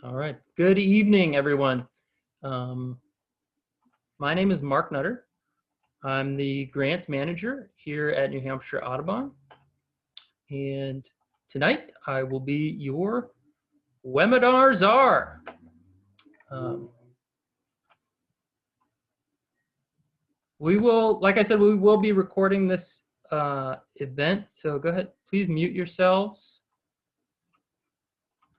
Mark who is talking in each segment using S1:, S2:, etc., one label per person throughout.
S1: All right. Good evening, everyone. My name is Mark Nutter. I'm the grant manager here at New Hampshire Audubon. And tonight I will be your webinar czar. We will, like I said, we will be recording this event. So go ahead, please mute yourselves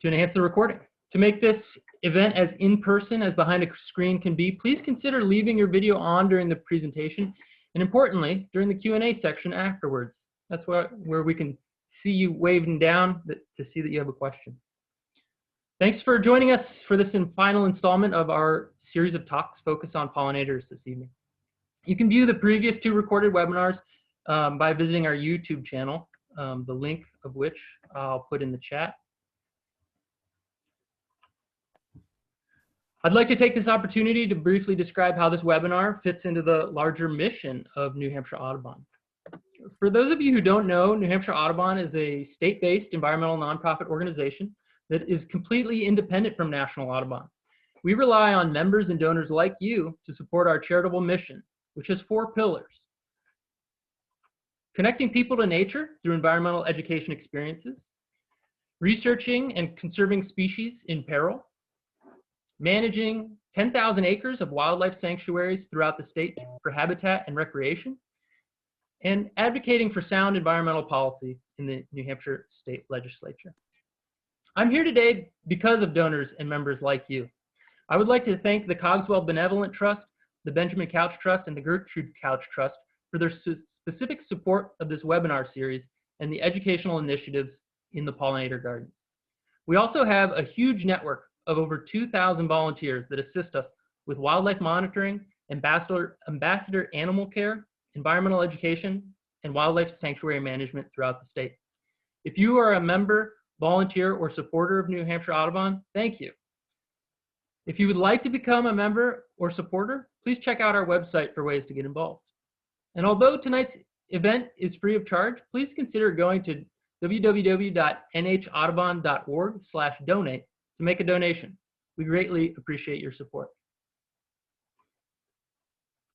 S1: to enhance the recording. To make this event as in-person as behind a screen can be, please consider leaving your video on during the presentation, and importantly, during the Q&A section afterwards. That's where we can see you waving down to see that you have a question. Thanks for joining us for this final installment of our series of talks focused on pollinators this evening. You can view the previous 2 recorded webinars by visiting our YouTube channel, the link of which I'll put in the chat. I'd like to take this opportunity to briefly describe how this webinar fits into the larger mission of New Hampshire Audubon. For those of you who don't know, New Hampshire Audubon is a state-based environmental nonprofit organization that is completely independent from National Audubon. We rely on members and donors like you to support our charitable mission, which has 4 pillars: connecting people to nature through environmental education experiences, researching and conserving species in peril, managing 10,000 acres of wildlife sanctuaries throughout the state for habitat and recreation, and advocating for sound environmental policy in the New Hampshire State Legislature. I'm here today because of donors and members like you. I would like to thank the Cogswell Benevolent Trust, the Benjamin Couch Trust, and the Gertrude Couch Trust for their specific support of this webinar series and the educational initiatives in the Pollinator Garden. We also have a huge network of over 2,000 volunteers that assist us with wildlife monitoring, ambassador animal care, environmental education, and wildlife sanctuary management throughout the state. If you are a member, volunteer, or supporter of New Hampshire Audubon, thank you. If you would like to become a member or supporter, please check out our website for ways to get involved. And although tonight's event is free of charge, please consider going to www.nhaudubon.org/donate to make a donation. We greatly appreciate your support.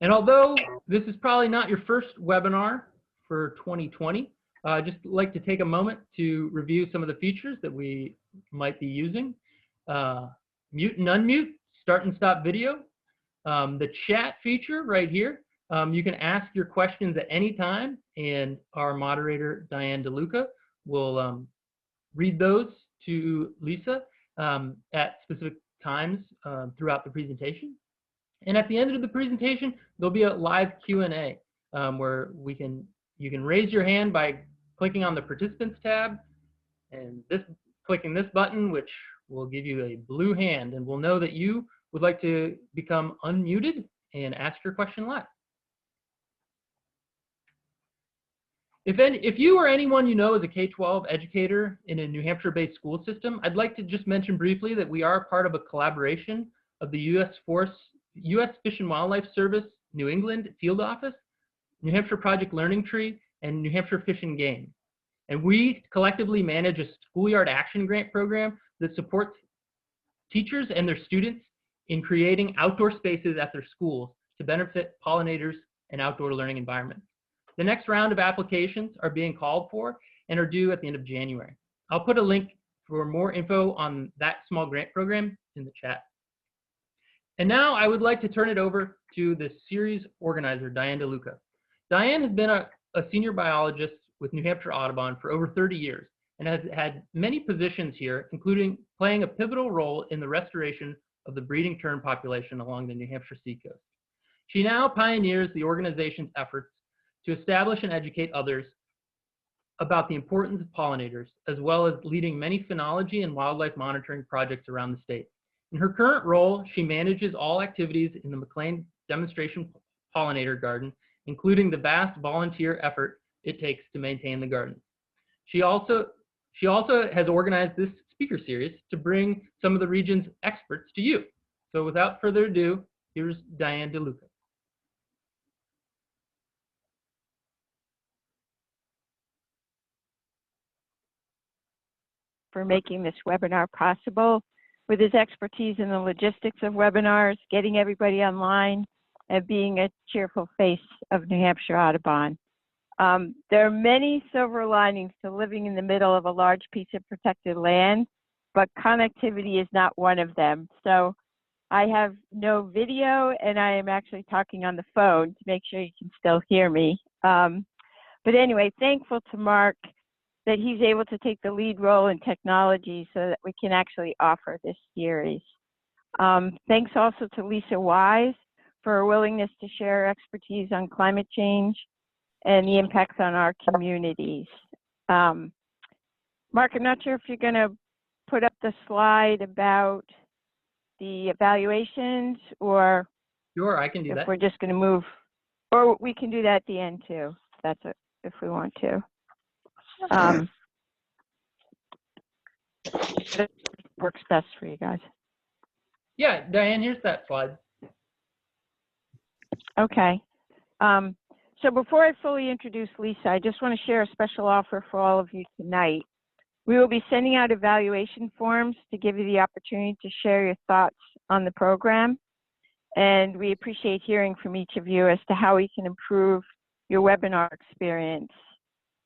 S1: And although this is probably not your first webinar for 2020, I'd just like to take a moment to review some of the features that we might be using. Mute and unmute, start and stop video, the chat feature right here. You can ask your questions at any time, and our moderator, Diane DeLuca, will read those to Lisa at specific times throughout the presentation. And at the end of the presentation, there'll be a live Q&A where you can raise your hand by clicking on the Participants tab, and clicking this button, which will give you a blue hand, and we'll know that you would like to become unmuted and ask your question live. If you or anyone you know is a K-12 educator in a New Hampshire-based school system, I'd like to just mention briefly that we are part of a collaboration of the U.S. Fish and Wildlife Service New England Field Office, New Hampshire Project Learning Tree, and New Hampshire Fish and Game. And we collectively manage a schoolyard action grant program that supports teachers and their students in creating outdoor spaces at their schools to benefit pollinators and outdoor learning environments. The next round of applications are being called for and are due at the end of January. I'll put a link for more info on that small grant program in the chat. And now I would like to turn it over to the series organizer, Diane DeLuca. Diane has been a senior biologist with New Hampshire Audubon for over 30 years and has had many positions here, including playing a pivotal role in the restoration of the breeding tern population along the New Hampshire seacoast. She now pioneers the organization's efforts to establish and educate others about the importance of pollinators, as well as leading many phenology and wildlife monitoring projects around the state. In her current role, she manages all activities in the McLean Demonstration Pollinator Garden, including the vast volunteer effort it takes to maintain the garden. She also has organized this speaker series to bring some of the region's experts to you. So without further ado, here's Diane DeLuca.
S2: For making this webinar possible. with his expertise in the logistics of webinars, getting everybody online, and being a cheerful face of New Hampshire Audubon. There are many silver linings to living in the middle of a large piece of protected land, but connectivity is not one of them. So I have no video, and I am actually talking on the phone to make sure you can still hear me. But anyway, thankful to Mark that he's able to take the lead role in technology so that we can actually offer this series. Thanks also to Lisa Wise for her willingness to share her expertise on climate change and the impacts on our communities. Mark, I'm not sure if you're going to put up the slide about the evaluations, or
S1: Sure, I can do that.
S2: If we're just going to move, or we can do that at the end too. If we want to. It works best for you guys.
S1: Yeah, Diane, here's that slide.
S2: Okay. So before I fully introduce Lisa, I just want to share a special offer for all of you tonight. We will be sending out evaluation forms to give you the opportunity to share your thoughts on the program. And we appreciate hearing from each of you as to how we can improve your webinar experience.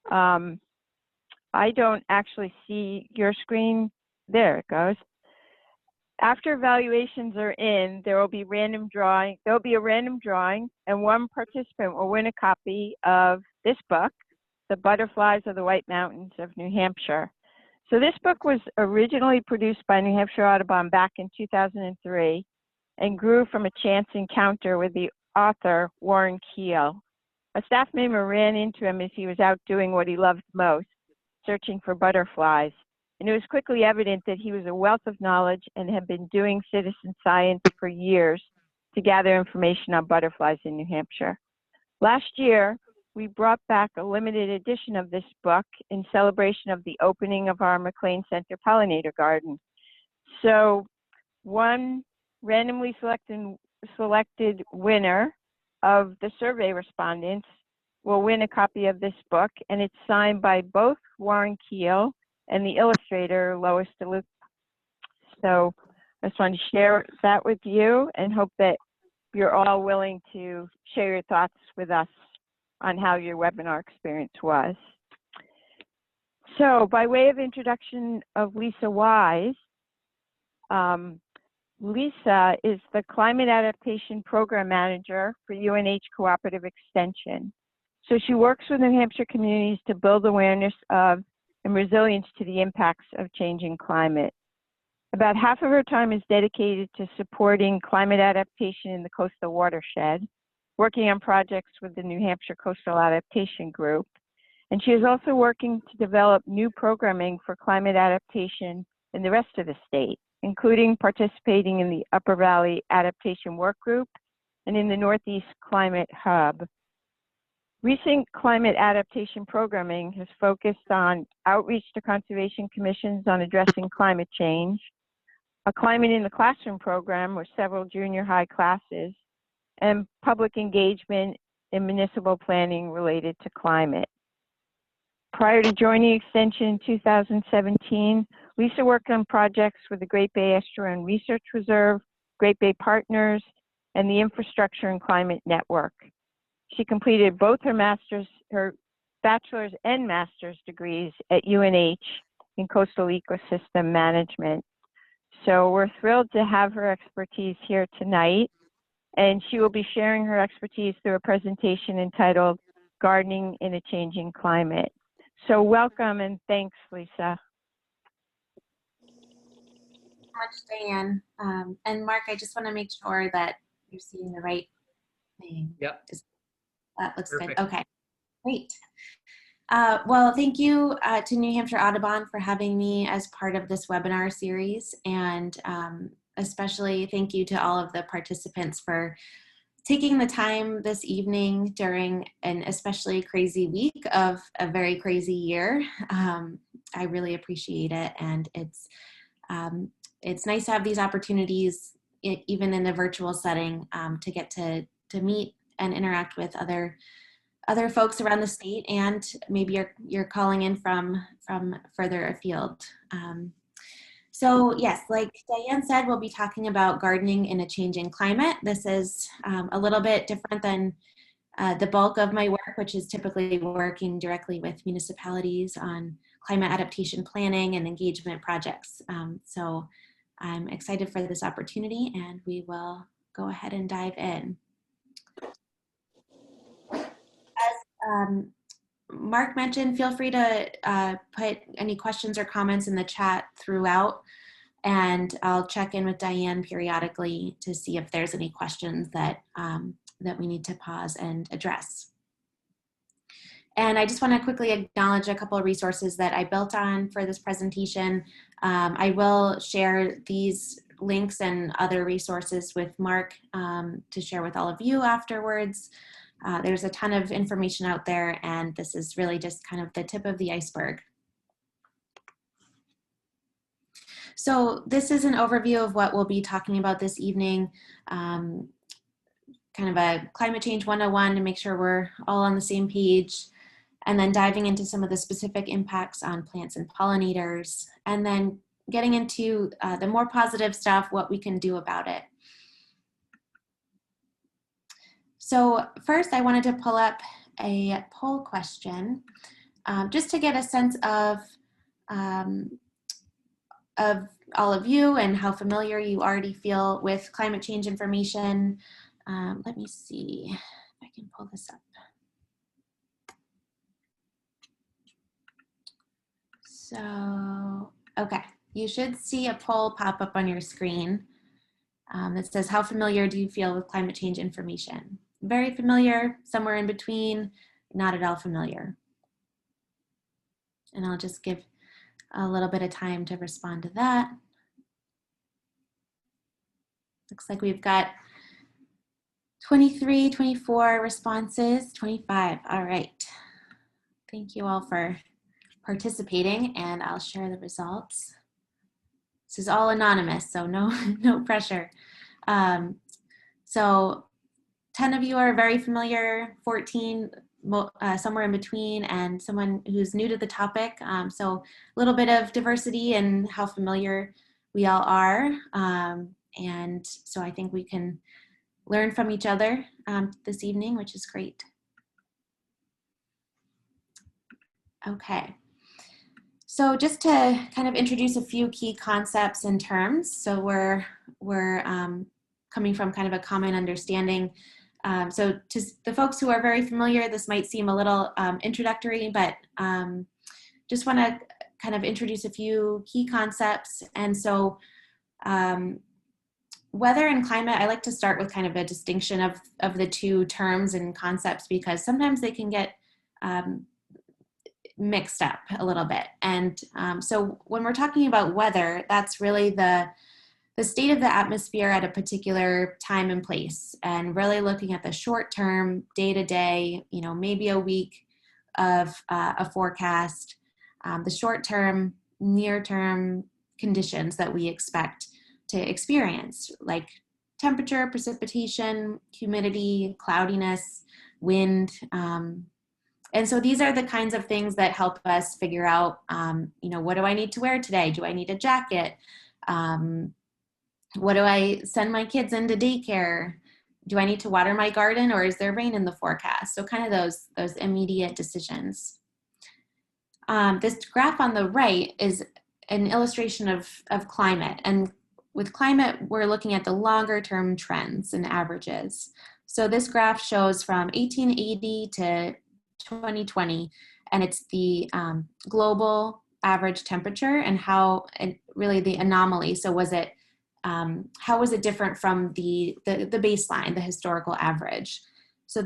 S2: I don't actually see your screen. There it goes. After evaluations are in, there will be random drawing. There will be a random drawing, and one participant will win a copy of this book, The Butterflies of the White Mountains of New Hampshire. So this book was originally produced by New Hampshire Audubon back in 2003 and grew from a chance encounter with the author, Warren Keel. A staff member ran into him as he was out doing what he loved most, searching for butterflies. And it was quickly evident that he was a wealth of knowledge and had been doing citizen science for years to gather information on butterflies in New Hampshire. Last year, we brought back a limited edition of this book in celebration of the opening of our McLean Center Pollinator Garden. So one randomly selected winner of the survey respondents will win a copy of this book, and it's signed by both Warren Keel and the illustrator, Lois DeLuca. So I just wanted to share that with you and hope that you're all willing to share your thoughts with us on how your webinar experience was. So by way of introduction of Lisa Wise, Lisa is the Climate Adaptation Program Manager for UNH Cooperative Extension. So she works with New Hampshire communities to build awareness of and resilience to the impacts of changing climate. About half of her time is dedicated to supporting climate adaptation in the coastal watershed, working on projects with the New Hampshire Coastal Adaptation Group. And she is also working to develop new programming for climate adaptation in the rest of the state, including participating in the Upper Valley Adaptation Work Group and in the Northeast Climate Hub. Recent climate adaptation programming has focused on outreach to conservation commissions on addressing climate change, a climate in the classroom program with several junior high classes, and public engagement in municipal planning related to climate. Prior to joining Extension in 2017, Lisa worked on projects with the Great Bay Estuarine Research Reserve, Great Bay Partners, and the Infrastructure and Climate Network. She completed both her bachelor's and master's degrees at UNH in coastal ecosystem management. So we're thrilled to have her expertise here tonight, and she will be sharing her expertise through a presentation entitled Gardening in a Changing Climate. So welcome and thanks, Lisa.
S3: Thank you so much, Diane. And Mark, I just want to make sure that you're seeing the right thing.
S1: Yep.
S3: That looks
S1: Perfect.
S3: good. Okay, great. Well, thank you to New Hampshire Audubon for having me as part of this webinar series, and especially thank you to all of the participants for taking the time this evening during an especially crazy week of a very crazy year. I really appreciate it, and it's nice to have these opportunities, even in a virtual setting, to get to meet and interact with other folks around the state, and maybe you're calling in from further afield. So yes, like Diane said, we'll be talking about gardening in a changing climate. This is a little bit different than the bulk of my work, which is typically working directly with municipalities on climate adaptation planning and engagement projects. So I'm excited for this opportunity, and we will go ahead and dive in. As Mark mentioned, feel free to put any questions or comments in the chat throughout, and I'll check in with Diane periodically to see if there's any questions that, that we need to pause and address. And I just want to quickly acknowledge a couple of resources that I built on for this presentation. I will share these links and other resources with Mark to share with all of you afterwards. There's a ton of information out there, and this is really just kind of the tip of the iceberg. So this is an overview of what we'll be talking about this evening. Kind of a climate change 101 to make sure we're all on the same page, and then diving into some of the specific impacts on plants and pollinators, and then getting into the more positive stuff, what we can do about it. So first, I wanted to pull up a poll question just to get a sense of all of you and how familiar you already feel with climate change information. Let me see if I can pull this up. So, okay, you should see a poll pop up on your screen that says, how familiar do you feel with climate change information? Very familiar, somewhere in between, not at all familiar. And I'll just give a little bit of time to respond to that. Looks like we've got 23, 24 responses, 25. All right. Thank you all for participating, and I'll share the results. This is all anonymous, so no pressure. So 10 of you are very familiar, 14 somewhere in between, and someone who's new to the topic. So a little bit of diversity in how familiar we all are. And so I think we can learn from each other this evening, which is great. Okay. So just to kind of introduce a few key concepts and terms. So we're coming from kind of a common understanding. So to the folks who are very familiar, this might seem a little introductory, but just want to kind of introduce a few key concepts. And so weather and climate, I like to start with kind of a distinction of the two terms and concepts, because sometimes they can get mixed up a little bit. And so when we're talking about weather, that's really the state of the atmosphere at a particular time and place, and really looking at the short term, day to day, maybe a week of a forecast, the short term, near term conditions that we expect to experience, like temperature, precipitation, humidity, cloudiness, wind. And so these are the kinds of things that help us figure out, what do I need to wear today? Do I need a jacket? What do I send my kids into daycare? Do I need to water my garden, or is there rain in the forecast? So kind of those immediate decisions. This graph on the right is an illustration of climate. And with climate, we're looking at the longer term trends and averages. So this graph shows from 1880 to 2020, and it's the global average temperature and how, and really the anomaly. So was it, how was it different from the baseline, the historical average? So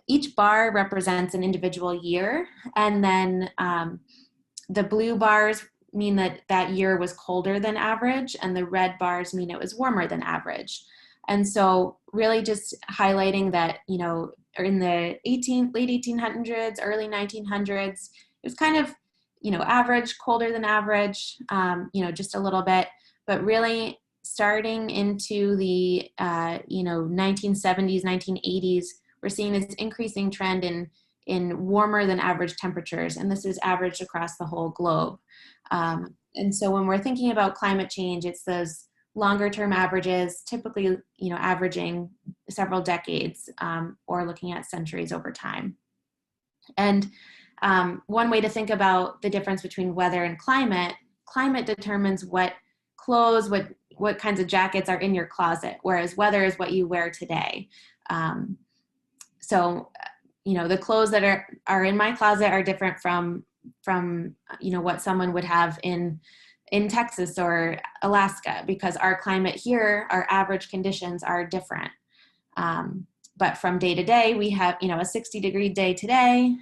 S3: each bar represents an individual year, and then the blue bars mean that year was colder than average, and the red bars mean it was warmer than average. And so really just highlighting that, in the late 1800s, early 1900s, it was kind of, average, colder than average, just a little bit, but really starting into the, 1970s, 1980s, we're seeing this increasing trend in warmer than average temperatures. And this is averaged across the whole globe. And so when we're thinking about climate change, it's those longer term averages, typically, averaging several decades, or looking at centuries over time. And one way to think about the difference between weather and climate determines what clothes, what kinds of jackets are in your closet, whereas weather is what you wear today. So, the clothes that are in my closet are different from what someone would have in Texas or Alaska, because our climate here, our average conditions are different. But from day to day, we have, a 60-degree day today,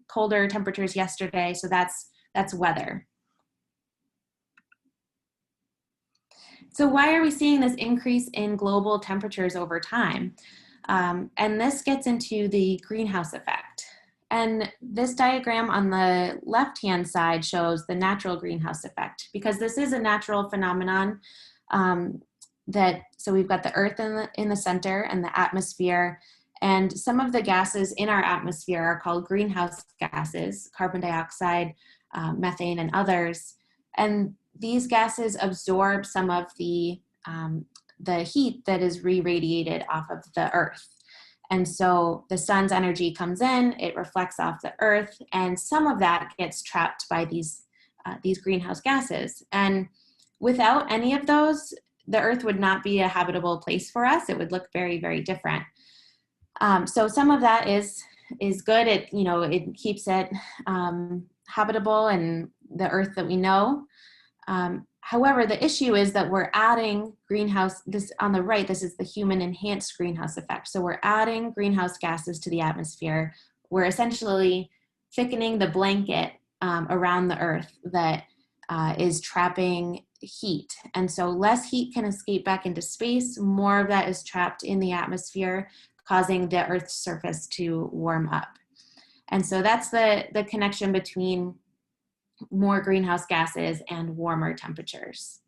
S3: colder temperatures yesterday. So that's weather. So why are we seeing this increase in global temperatures over time? And this gets into the greenhouse effect. And this diagram on the left-hand side shows the natural greenhouse effect, because this is a natural phenomenon. So we've got the Earth in the center and the atmosphere, and some of the gases in our atmosphere are called greenhouse gases, carbon dioxide, methane, and others. And these gases absorb some of the heat that is re-radiated off of the Earth. And so the sun's energy comes in, it reflects off the Earth, and some of that gets trapped by these greenhouse gases. And without any of those, the Earth would not be a habitable place for us. It would look very, very different. So some of that is good. It keeps it habitable and the Earth that we know. However, the issue is that we're adding this on the right, this is the human enhanced greenhouse effect. So we're adding greenhouse gases to the atmosphere. We're essentially thickening the blanket around the Earth that is trapping heat. And so less heat can escape back into space, more of that is trapped in the atmosphere, causing the Earth's surface to warm up. And so that's the connection between more greenhouse gases and warmer temperatures.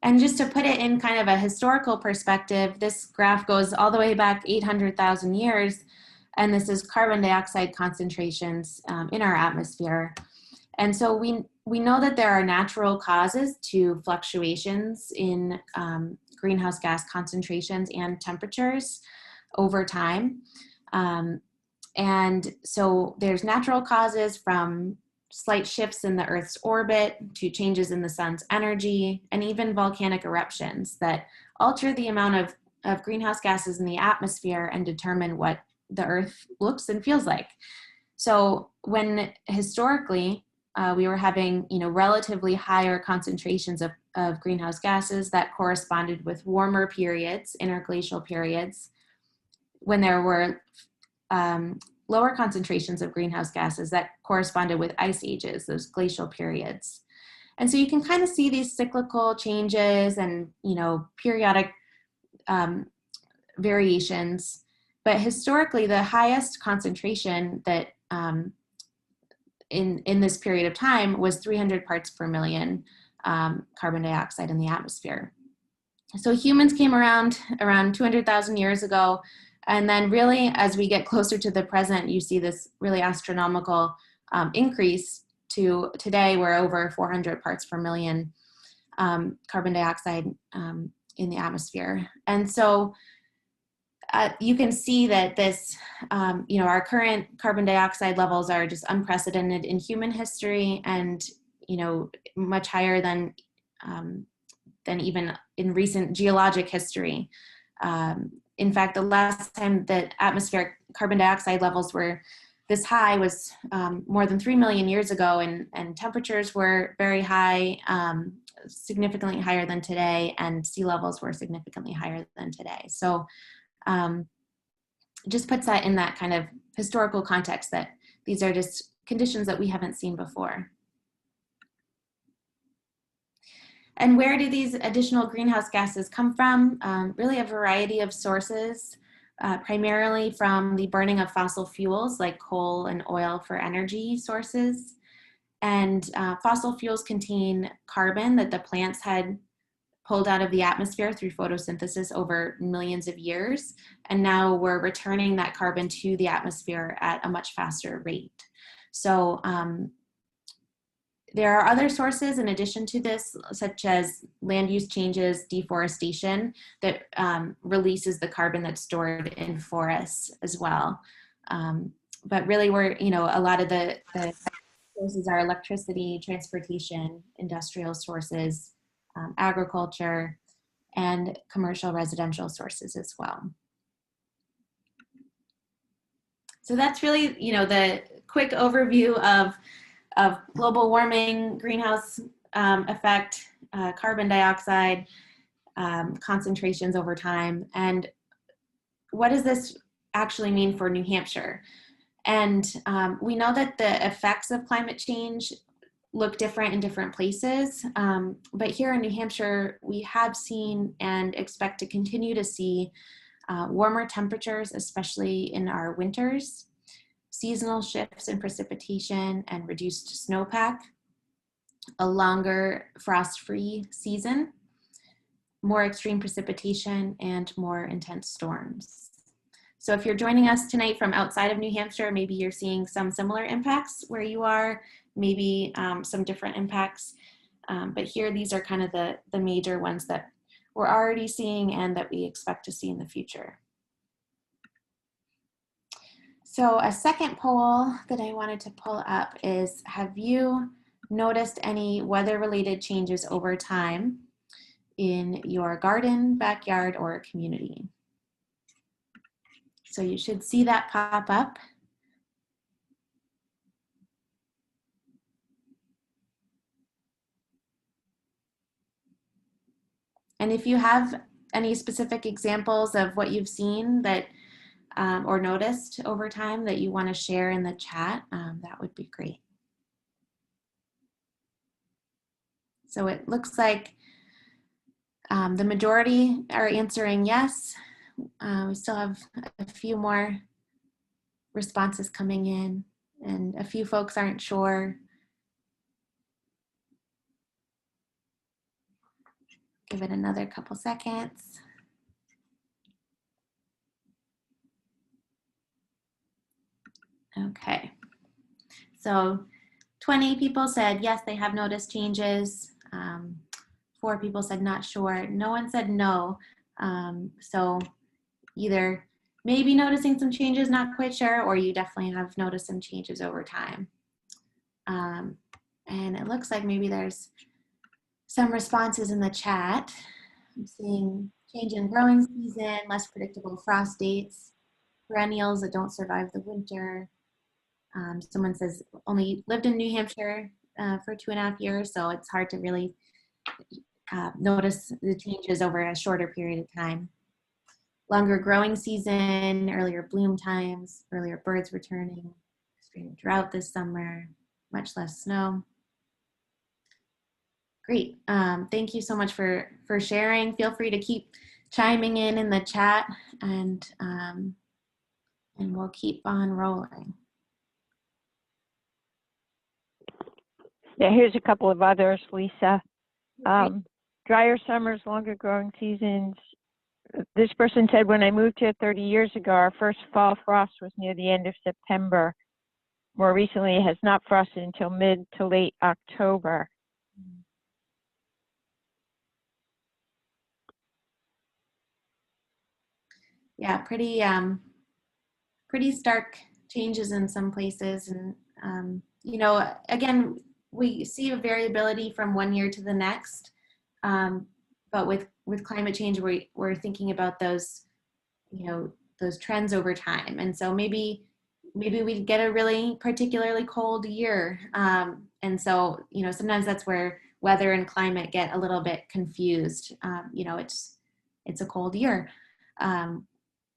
S3: And just to put it in kind of a historical perspective, this graph goes all the way back 800,000 years, and this is carbon dioxide concentrations in our atmosphere. And so we know that there are natural causes to fluctuations in greenhouse gas concentrations and temperatures over time. And so there's natural causes from slight shifts in the Earth's orbit to changes in the sun's energy, and even volcanic eruptions that alter the amount of greenhouse gases in the atmosphere and determine what the Earth looks and feels like. So when historically we were having relatively higher concentrations of greenhouse gases that corresponded with warmer periods, interglacial periods, when there were lower concentrations of greenhouse gases that corresponded with ice ages, those glacial periods. And so you can kind of see these cyclical changes and periodic variations. But historically, the highest concentration that in this period of time was 300 parts per million carbon dioxide in the atmosphere. So humans came around 200,000 years ago. And then really, as we get closer to the present, you see this really astronomical increase to today. We're over 400 parts per million carbon dioxide in the atmosphere. And so you can see that this, our current carbon dioxide levels are just unprecedented in human history, and much higher than even in recent geologic history. In fact, the last time that atmospheric carbon dioxide levels were this high was more than 3 million years ago, and temperatures were very high, significantly higher than today, and sea levels were significantly higher than today. So just puts that in that kind of historical context that these are just conditions that we haven't seen before. And where do these additional greenhouse gases come from? Really a variety of sources, primarily from the burning of fossil fuels like coal and oil for energy sources. And fossil fuels contain carbon that the plants had pulled out of the atmosphere through photosynthesis over millions of years. And now we're returning that carbon to the atmosphere at a much faster rate. So there are other sources in addition to this, such as land use changes, deforestation, that releases the carbon that's stored in forests as well. But really we're, a lot of the sources are electricity, transportation, industrial sources, agriculture, and commercial residential sources as well. So that's really, the quick overview of global warming, greenhouse effect, carbon dioxide concentrations over time, and what does this actually mean for New Hampshire? And we know that the effects of climate change look different in different places, but here in New Hampshire, we have seen and expect to continue to see warmer temperatures, especially in our winters, seasonal shifts in precipitation and reduced snowpack, a longer frost-free season, more extreme precipitation, and more intense storms. So if you're joining us tonight from outside of New Hampshire, maybe you're seeing some similar impacts where you are, maybe some different impacts. But here, these are kind of the major ones that we're already seeing and that we expect to see in the future. So a second poll that I wanted to pull up is, have you noticed any weather-related changes over time in your garden, backyard, or community? So you should see that pop up. And if you have any specific examples of what you've seen that or noticed over time that you want to share in the chat, that would be great. So it looks like the majority are answering yes. We still have a few more responses coming in, and a few folks aren't sure. Give it another couple seconds. Okay, so 20 people said yes, they have noticed changes. 4 people said not sure. No one said no. So either maybe noticing some changes, not quite sure, or you definitely have noticed some changes over time. And it looks like maybe there's some responses in the chat. I'm seeing change in growing season, less predictable frost dates, perennials that don't survive the winter. Someone says only lived in New Hampshire for 2.5 years, so it's hard to really notice the changes over a shorter period of time. Longer growing season, earlier bloom times, earlier birds returning, extreme drought this summer, much less snow. Great, thank you so much for sharing. Feel free to keep chiming in the chat, and we'll keep on rolling.
S2: Yeah, here's a couple of others, Lisa. Drier summers, longer growing seasons. This person said, when I moved here 30 years ago, our first fall frost was near the end of September. More recently, it has not frosted until mid to late October.
S3: Yeah, pretty stark changes in some places. And, again, we see a variability from one year to the next. But with climate change, we're thinking about those, those trends over time. And so maybe we get a really particularly cold year. And so, sometimes that's where weather and climate get a little bit confused. It's a cold year.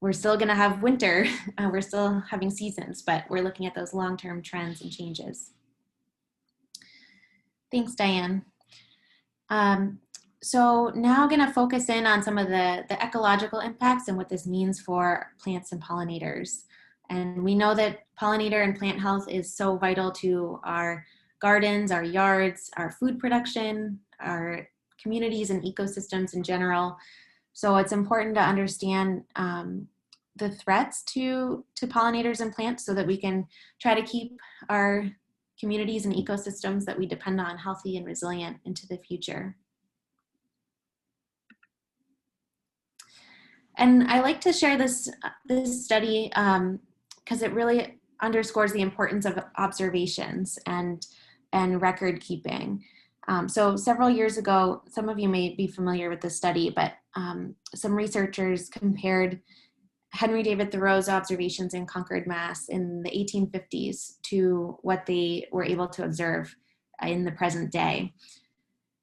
S3: We're still going to have winter. We're still having seasons, but we're looking at those long-term trends and changes. Thanks, Diane. So now I'm going to focus in on some of the ecological impacts and what this means for plants and pollinators. And we know that pollinator and plant health is so vital to our gardens, our yards, our food production, our communities and ecosystems in general. So it's important to understand the threats to pollinators and plants so that we can try to keep our communities and ecosystems that we depend on healthy and resilient into the future. And I like to share this study because it really underscores the importance of observations and record keeping. So several years ago, some of you may be familiar with this study, but some researchers compared Henry David Thoreau's observations in Concord, Mass. In the 1850s to what they were able to observe in the present day.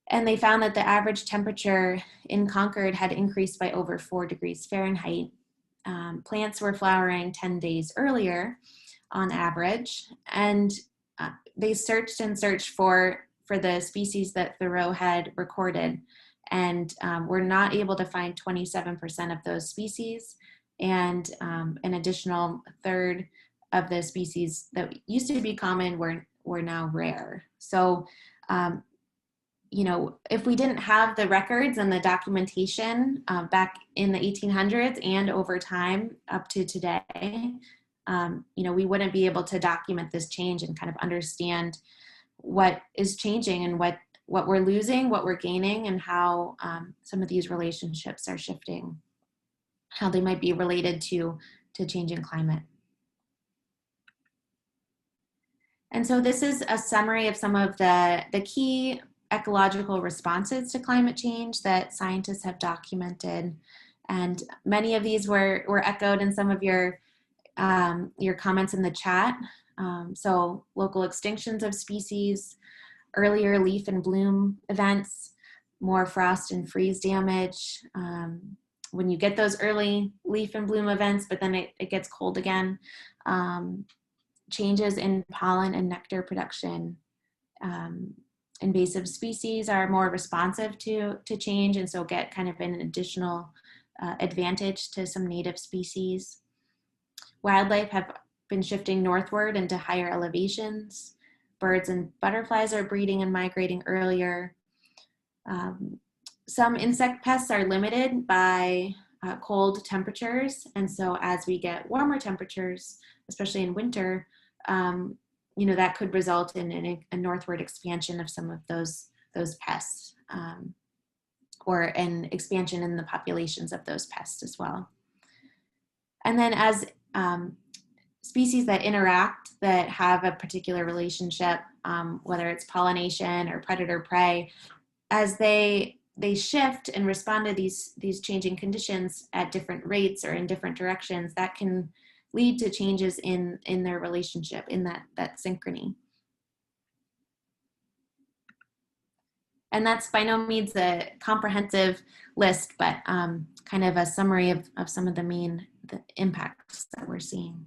S3: And they found that the average temperature in Concord had increased by over 4 degrees Fahrenheit. Plants were flowering 10 days earlier on average, and they searched and searched for the species that Thoreau had recorded, and were not able to find 27% of those species, and an additional third of the species that used to be common were now rare. So, you know, if we didn't have the records and the documentation back in the 1800s and over time up to today, you know, we wouldn't be able to document this change and kind of understand what is changing and what we're losing, what we're gaining, and how some of these relationships are shifting, how they might be related to changing climate. And so this is a summary of some of the key ecological responses to climate change that scientists have documented. And many of these were echoed in some of your comments in the chat. So local extinctions of species, earlier leaf and bloom events, more frost and freeze damage, when you get those early leaf and bloom events, but then it gets cold again, changes in pollen and nectar production. Invasive species are more responsive to change, and so get kind of an additional advantage to some native species. Wildlife have been shifting northward into higher elevations. Birds and butterflies are breeding and migrating earlier. Some insect pests are limited by cold temperatures, and so as we get warmer temperatures, especially in winter, you know, that could result in a northward expansion of some of those pests, or an expansion in the populations of those pests as well. And then as species that interact, that have a particular relationship, whether it's pollination or predator-prey, as they shift and respond to these changing conditions at different rates or in different directions, that can lead to changes in their relationship, in that synchrony. And that's by no means a comprehensive list, but kind of a summary of some of the impacts that we're seeing.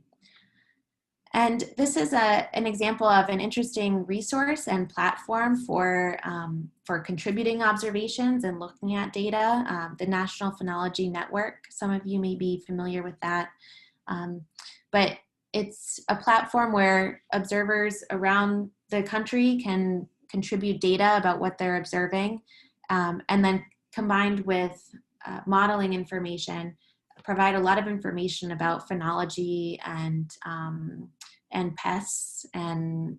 S3: And this is an example of an interesting resource and platform for contributing observations and looking at data, the National Phenology Network. Some of you may be familiar with that. But it's a platform where observers around the country can contribute data about what they're observing, and then combined with modeling information, provide a lot of information about phenology and pests, and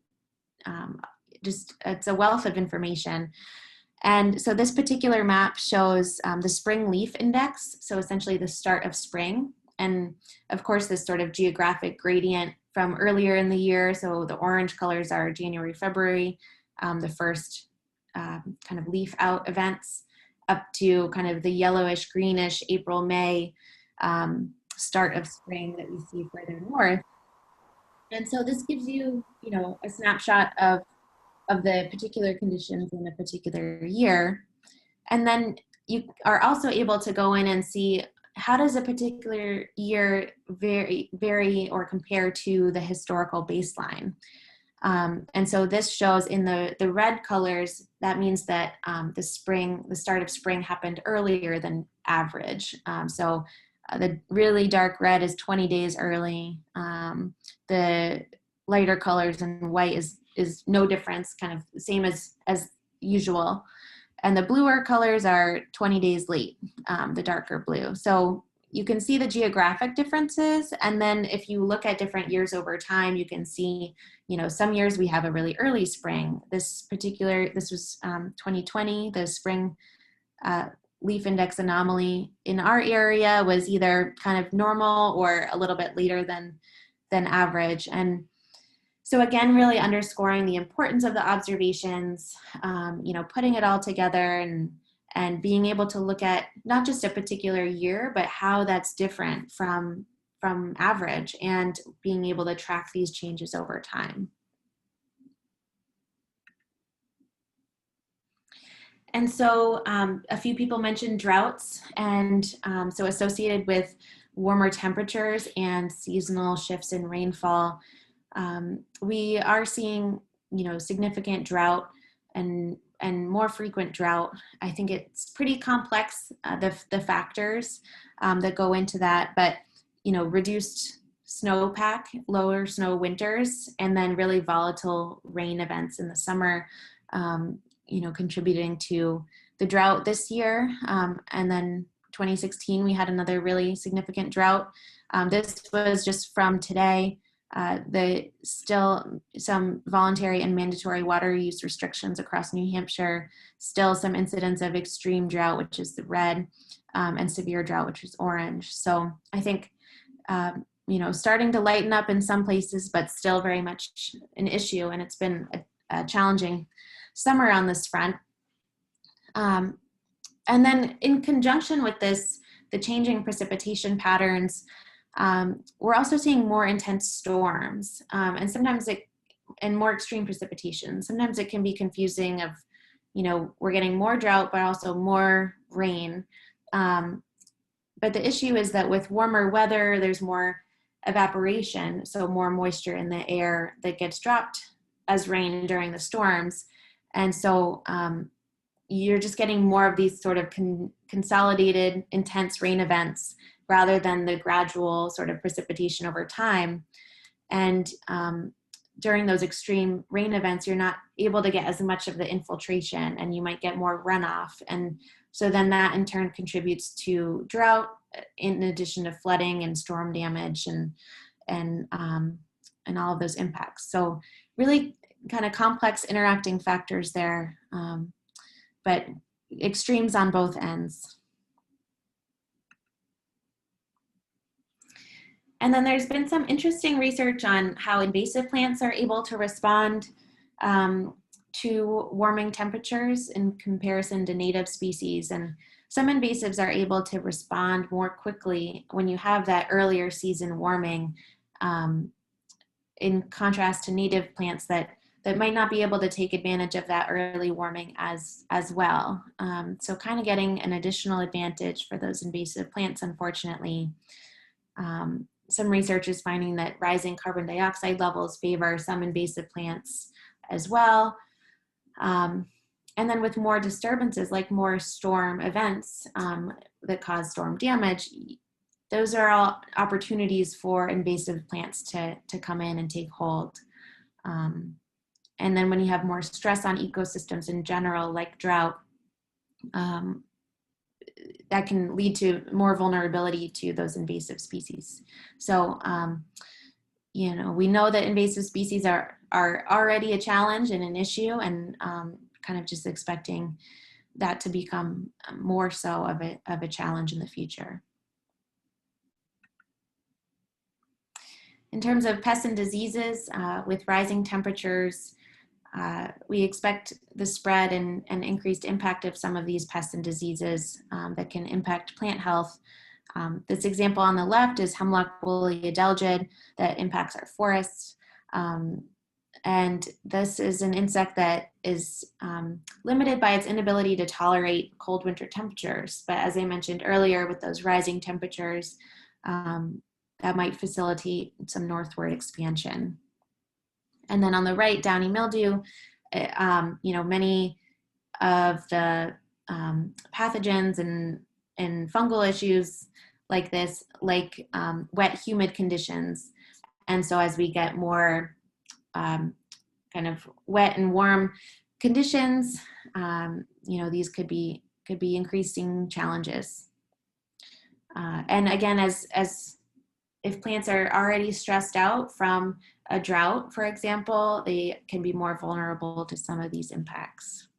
S3: just it's a wealth of information. And so this particular map shows the spring leaf index, so essentially the start of spring. And of course, this sort of geographic gradient from earlier in the year. So the orange colors are January, February, the first kind of leaf out events, up to kind of the yellowish, greenish April, May start of spring that we see further north. And so this gives you, you know, a snapshot of the particular conditions in a particular year. And then you are also able to go in and see, how does a particular year vary or compare to the historical baseline? And so this shows in the red colors, that means that the start of spring happened earlier than average. So the really dark red is 20 days early. The lighter colors in white is no difference, kind of the same as usual. And the bluer colors are 20 days late, the darker blue. So you can see the geographic differences. And then if you look at different years over time, you can see, you know, some years we have a really early spring. This was 2020, the spring leaf index anomaly in our area was either kind of normal or a little bit later than average. And so again, really underscoring the importance of the observations, you know, putting it all together and being able to look at not just a particular year, but how that's different from average, and being able to track these changes over time. And so a few people mentioned droughts, and so associated with warmer temperatures and seasonal shifts in rainfall, we are seeing, you know, significant drought and more frequent drought. I think it's pretty complex, the factors that go into that, but, you know, reduced snowpack, lower snow winters, and then really volatile rain events in the summer, you know, contributing to the drought this year. And then 2016, we had another really significant drought. This was just from today. Still some voluntary and mandatory water use restrictions across New Hampshire, still some incidents of extreme drought, which is the red, and severe drought, which is orange. So I think, you know, starting to lighten up in some places, but still very much an issue. And it's been a challenging summer on this front. And then in conjunction with this, the changing precipitation patterns, we're also seeing more intense storms, and sometimes and more extreme precipitation. Sometimes it can be confusing of, you know, we're getting more drought, but also more rain. But the issue is that with warmer weather, there's more evaporation, so more moisture in the air that gets dropped as rain during the storms. And so you're just getting more of these sort of consolidated, intense rain events rather than the gradual sort of precipitation over time. And during those extreme rain events, you're not able to get as much of the infiltration, and you might get more runoff. And so then that in turn contributes to drought, in addition to flooding and storm damage and all of those impacts. So really kind of complex interacting factors there, but extremes on both ends. And then there's been some interesting research on how invasive plants are able to respond to warming temperatures in comparison to native species. And some invasives are able to respond more quickly when you have that earlier season warming, in contrast to native plants that might not be able to take advantage of that early warming as well. So kind of getting an additional advantage for those invasive plants, unfortunately. Some research is finding that rising carbon dioxide levels favor some invasive plants as well. And then with more disturbances, like more storm events that cause storm damage, those are all opportunities for invasive plants to come in and take hold. And then when you have more stress on ecosystems in general, like drought, that can lead to more vulnerability to those invasive species. So, you know, we know that invasive species are already a challenge and an issue, and kind of just expecting that to become more so of a challenge in the future. In terms of pests and diseases, with rising temperatures, we expect the spread and increased impact of some of these pests and diseases that can impact plant health. This example on the left is hemlock woolly adelgid that impacts our forests. And this is an insect that is limited by its inability to tolerate cold winter temperatures. But as I mentioned earlier, with those rising temperatures, that might facilitate some northward expansion. And then on the right, downy mildew, you know, many of the pathogens and fungal issues like this, like wet, humid conditions. And so as we get more kind of wet and warm conditions, you know, these could be increasing challenges. And again, as if plants are already stressed out from a drought, for example, they can be more vulnerable to some of these impacts.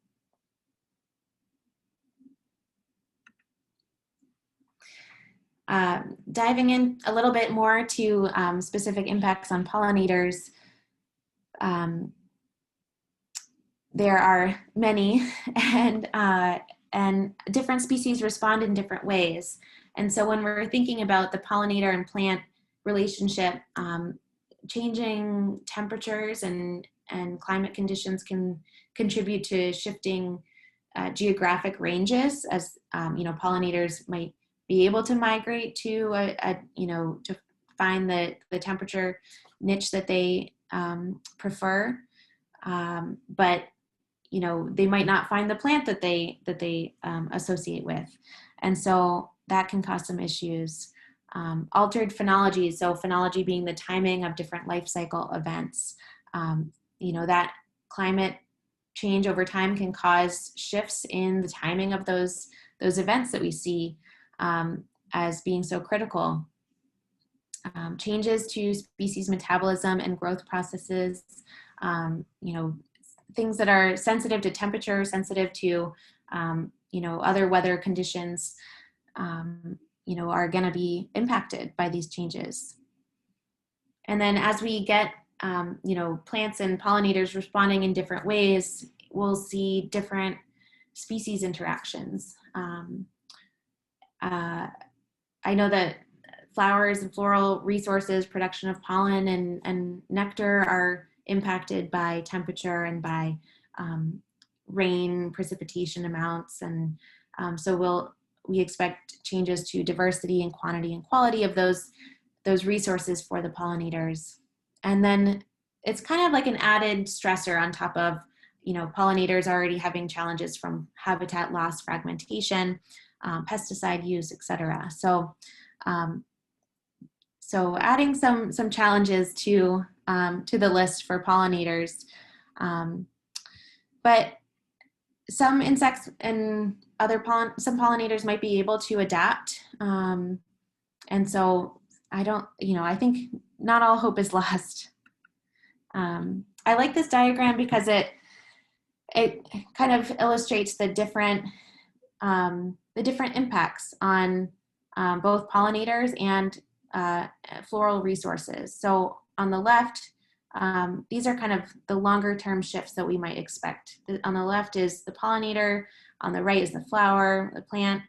S3: Diving in a little bit more to specific impacts on pollinators, there are many, and different species respond in different ways. And so when we're thinking about the pollinator and plant relationship, changing temperatures and climate conditions can contribute to shifting geographic ranges, as you know, pollinators might be able to migrate to you know, to find the temperature niche that they prefer, but you know, they might not find the plant that they associate with, and so that can cause some issues. Altered phenology, so phenology being the timing of different life cycle events. You know, that climate change over time can cause shifts in the timing of those events that we see as being so critical. Changes to species metabolism and growth processes, you know, things that are sensitive to temperature, sensitive to, you know, other weather conditions, you know, are going to be impacted by these changes. And then as we get, you know, plants and pollinators responding in different ways, we'll see different species interactions. I know that flowers and floral resources, production of pollen and nectar are impacted by temperature and by rain, precipitation amounts. And so we expect changes to diversity and quantity and quality of those resources for the pollinators. And then it's kind of like an added stressor on top of, you know, pollinators already having challenges from habitat loss, fragmentation, pesticide use, et cetera. So, so adding some challenges to the list for pollinators, but some insects and some pollinators might be able to adapt, and so I think not all hope is lost. I like this diagram because it kind of illustrates the different impacts on both pollinators and floral resources. So on the left, these are kind of the longer term shifts that we might expect. On the left is the pollinator, on the right is the flower, the plant.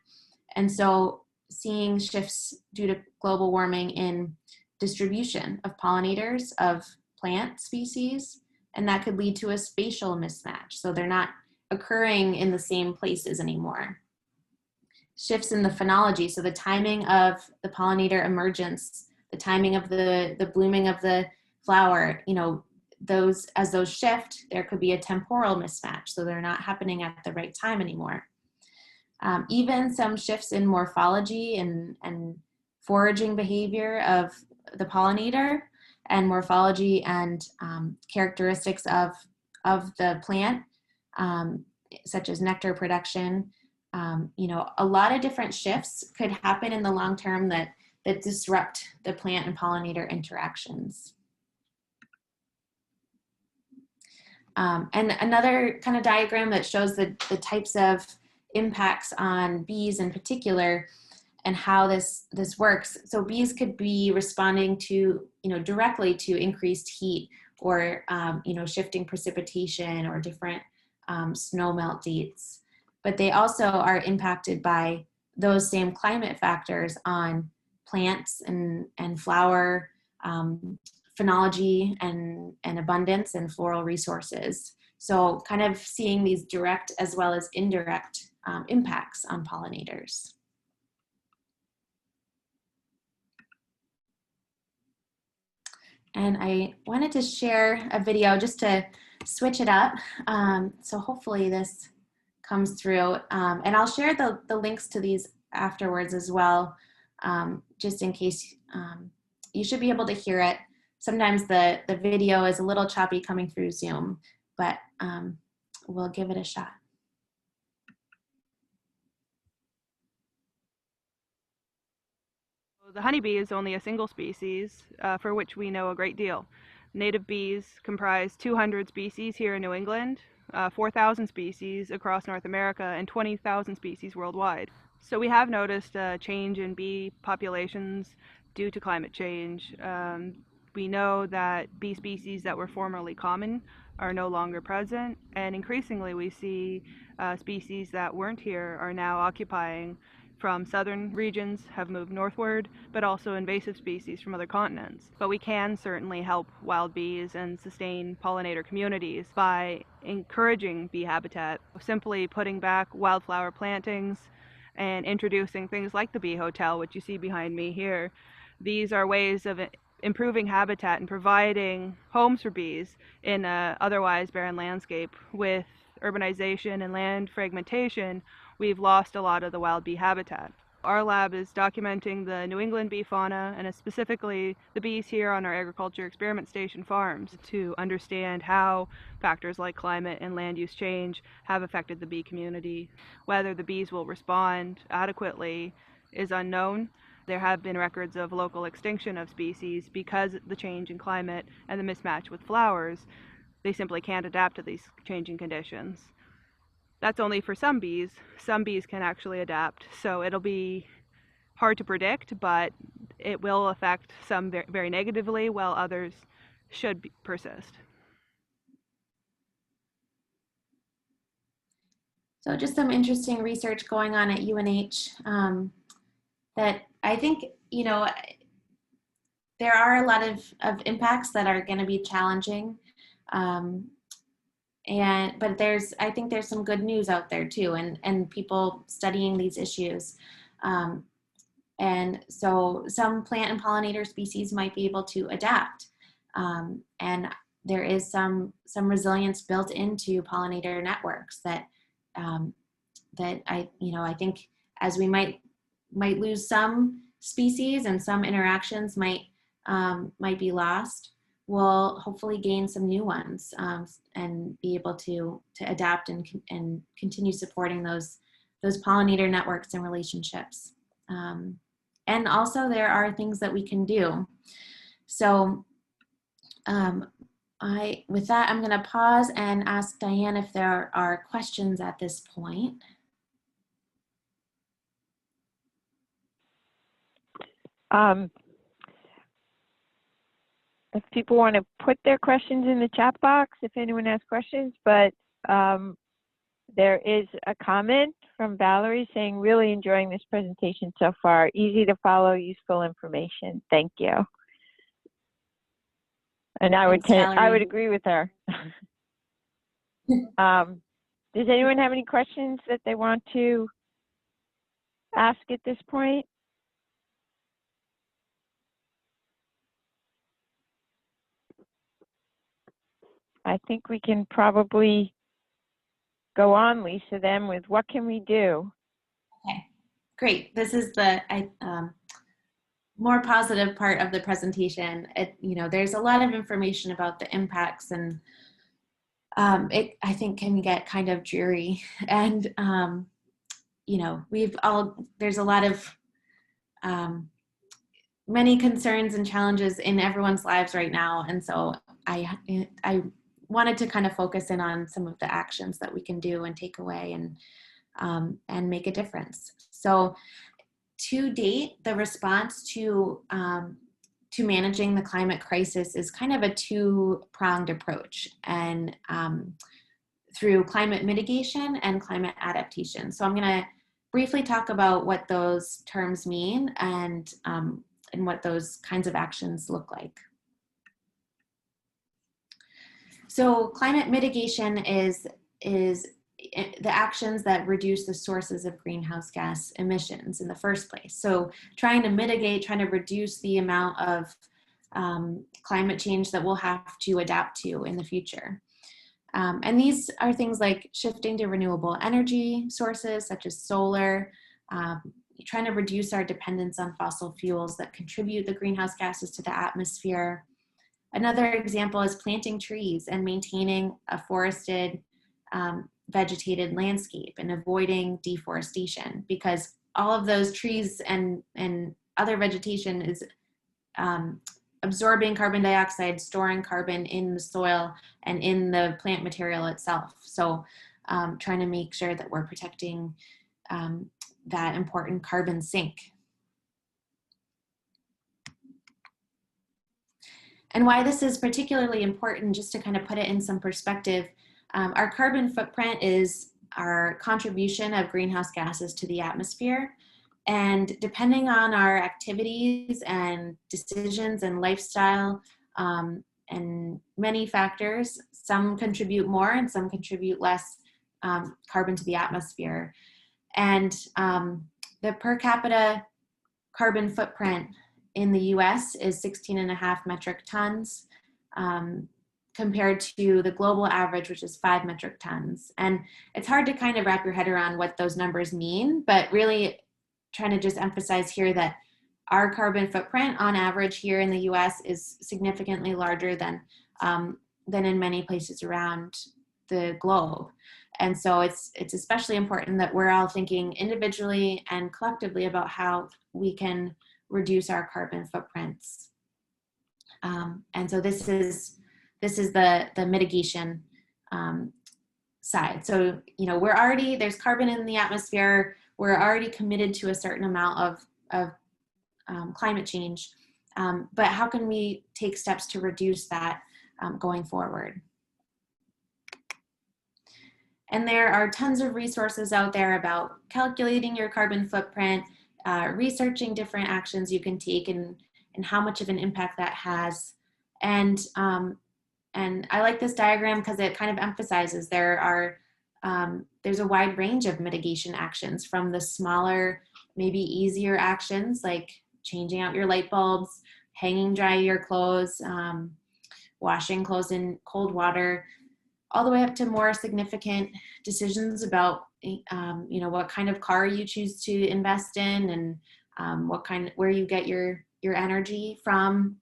S3: And so seeing shifts due to global warming in distribution of pollinators of plant species, and that could lead to a spatial mismatch. So they're not occurring in the same places anymore. Shifts in the phenology, so the timing of the pollinator emergence, the timing of the blooming of the flower, you know, as those shift, there could be a temporal mismatch, so they're not happening at the right time anymore. Even some shifts in morphology and foraging behavior of the pollinator, and morphology and characteristics of the plant, such as nectar production. You know, a lot of different shifts could happen in the long term that disrupt the plant and pollinator interactions. And another kind of diagram that shows the types of impacts on bees in particular and how this works. So bees could be responding to, you know, directly to increased heat or, you know, shifting precipitation or different snow melt dates. But they also are impacted by those same climate factors on plants and flower, phenology and abundance and floral resources. So kind of seeing these direct as well as indirect impacts on pollinators. And I wanted to share a video just to switch it up. So hopefully this comes through. And I'll share the links to these afterwards as well, just in case you should be able to hear it. Sometimes the video is a little choppy coming through Zoom, but we'll give it a shot.
S4: The honeybee is only a single species for which we know a great deal. Native bees comprise 200 species here in New England, 4,000 species across North America, and 20,000 species worldwide. So we have noticed a change in bee populations due to climate change. We know that bee species that were formerly common are no longer present, and increasingly we see species that weren't here are now occupying from southern regions, have moved northward, but also invasive species from other continents. But we can certainly help wild bees and sustain pollinator communities by encouraging bee habitat, simply putting back wildflower plantings and introducing things like the bee hotel, which you see behind me here. These are ways of improving habitat and providing homes for bees in an otherwise barren landscape. With urbanization and land fragmentation, we've lost a lot of the wild bee habitat. Our lab is documenting the New England bee fauna, and specifically the bees here on our agriculture experiment station farms, to understand how factors like climate and land use change have affected the bee community. Whether the bees will respond adequately is unknown. There have been records of local extinction of species because of the change in climate and the mismatch with flowers. They simply can't adapt to these changing conditions. That's only for some bees. Some bees can actually adapt, so it'll be hard to predict, but it will affect some very negatively, while others should persist.
S3: So just some interesting research going on at UNH that I think, you know, there are a lot of impacts that are going to be challenging. But I think there's some good news out there too, and people studying these issues. And so some plant and pollinator species might be able to adapt. And there is some resilience built into pollinator networks that I think as we might lose some species and some interactions might be lost, we'll hopefully gain some new ones and be able to adapt and continue supporting those pollinator networks and relationships. And also there are things that we can do. So with that, I'm gonna pause and ask Diane if there are questions at this point.
S2: If people want to put their questions in the chat box, if anyone has questions, but there is a comment from Valerie saying, really enjoying this presentation so far. Easy to follow, useful information. Thank you. And I would agree with her. Does anyone have any questions that they want to ask at this point? I think we can probably go on, Lisa, then with what can we do?
S3: Okay, great. This is the more positive part of the presentation. There's a lot of information about the impacts, and it, I think, can get kind of dreary. And there's a lot of many concerns and challenges in everyone's lives right now, and so I wanted to kind of focus in on some of the actions that we can do and take away and make a difference. So to date, the response to managing the climate crisis is kind of a two-pronged approach, and through climate mitigation and climate adaptation. So I'm going to briefly talk about what those terms mean and what those kinds of actions look like. So climate mitigation is the actions that reduce the sources of greenhouse gas emissions in the first place. So trying to mitigate, trying to reduce the amount of climate change that we'll have to adapt to in the future. And these are things like shifting to renewable energy sources such as solar, trying to reduce our dependence on fossil fuels that contribute the greenhouse gases to the atmosphere. Another example is planting trees and maintaining a forested vegetated landscape and avoiding deforestation, because all of those trees and other vegetation is absorbing carbon dioxide, storing carbon in the soil and in the plant material itself. So trying to make sure that we're protecting that important carbon sink. And why this is particularly important, just to kind of put it in some perspective, our carbon footprint is our contribution of greenhouse gases to the atmosphere. And depending on our activities and decisions and lifestyle and many factors, some contribute more and some contribute less carbon to the atmosphere. And the per capita carbon footprint in the US is 16.5 metric tons compared to the global average, which is 5 metric tons. And it's hard to kind of wrap your head around what those numbers mean, but really trying to just emphasize here that our carbon footprint on average here in the US is significantly larger than in many places around the globe. And so it's especially important that we're all thinking individually and collectively about how we can reduce our carbon footprints. And so this is the mitigation side. So, you know, there's carbon in the atmosphere. We're already committed to a certain amount of climate change, but how can we take steps to reduce that going forward? And there are tons of resources out there about calculating your carbon footprint, researching different actions you can take and how much of an impact that has. And I like this diagram because it kind of emphasizes there's a wide range of mitigation actions, from the smaller, maybe easier actions like changing out your light bulbs, hanging dry your clothes, washing clothes in cold water, all the way up to more significant decisions about what kind of car you choose to invest in and where you get your energy from,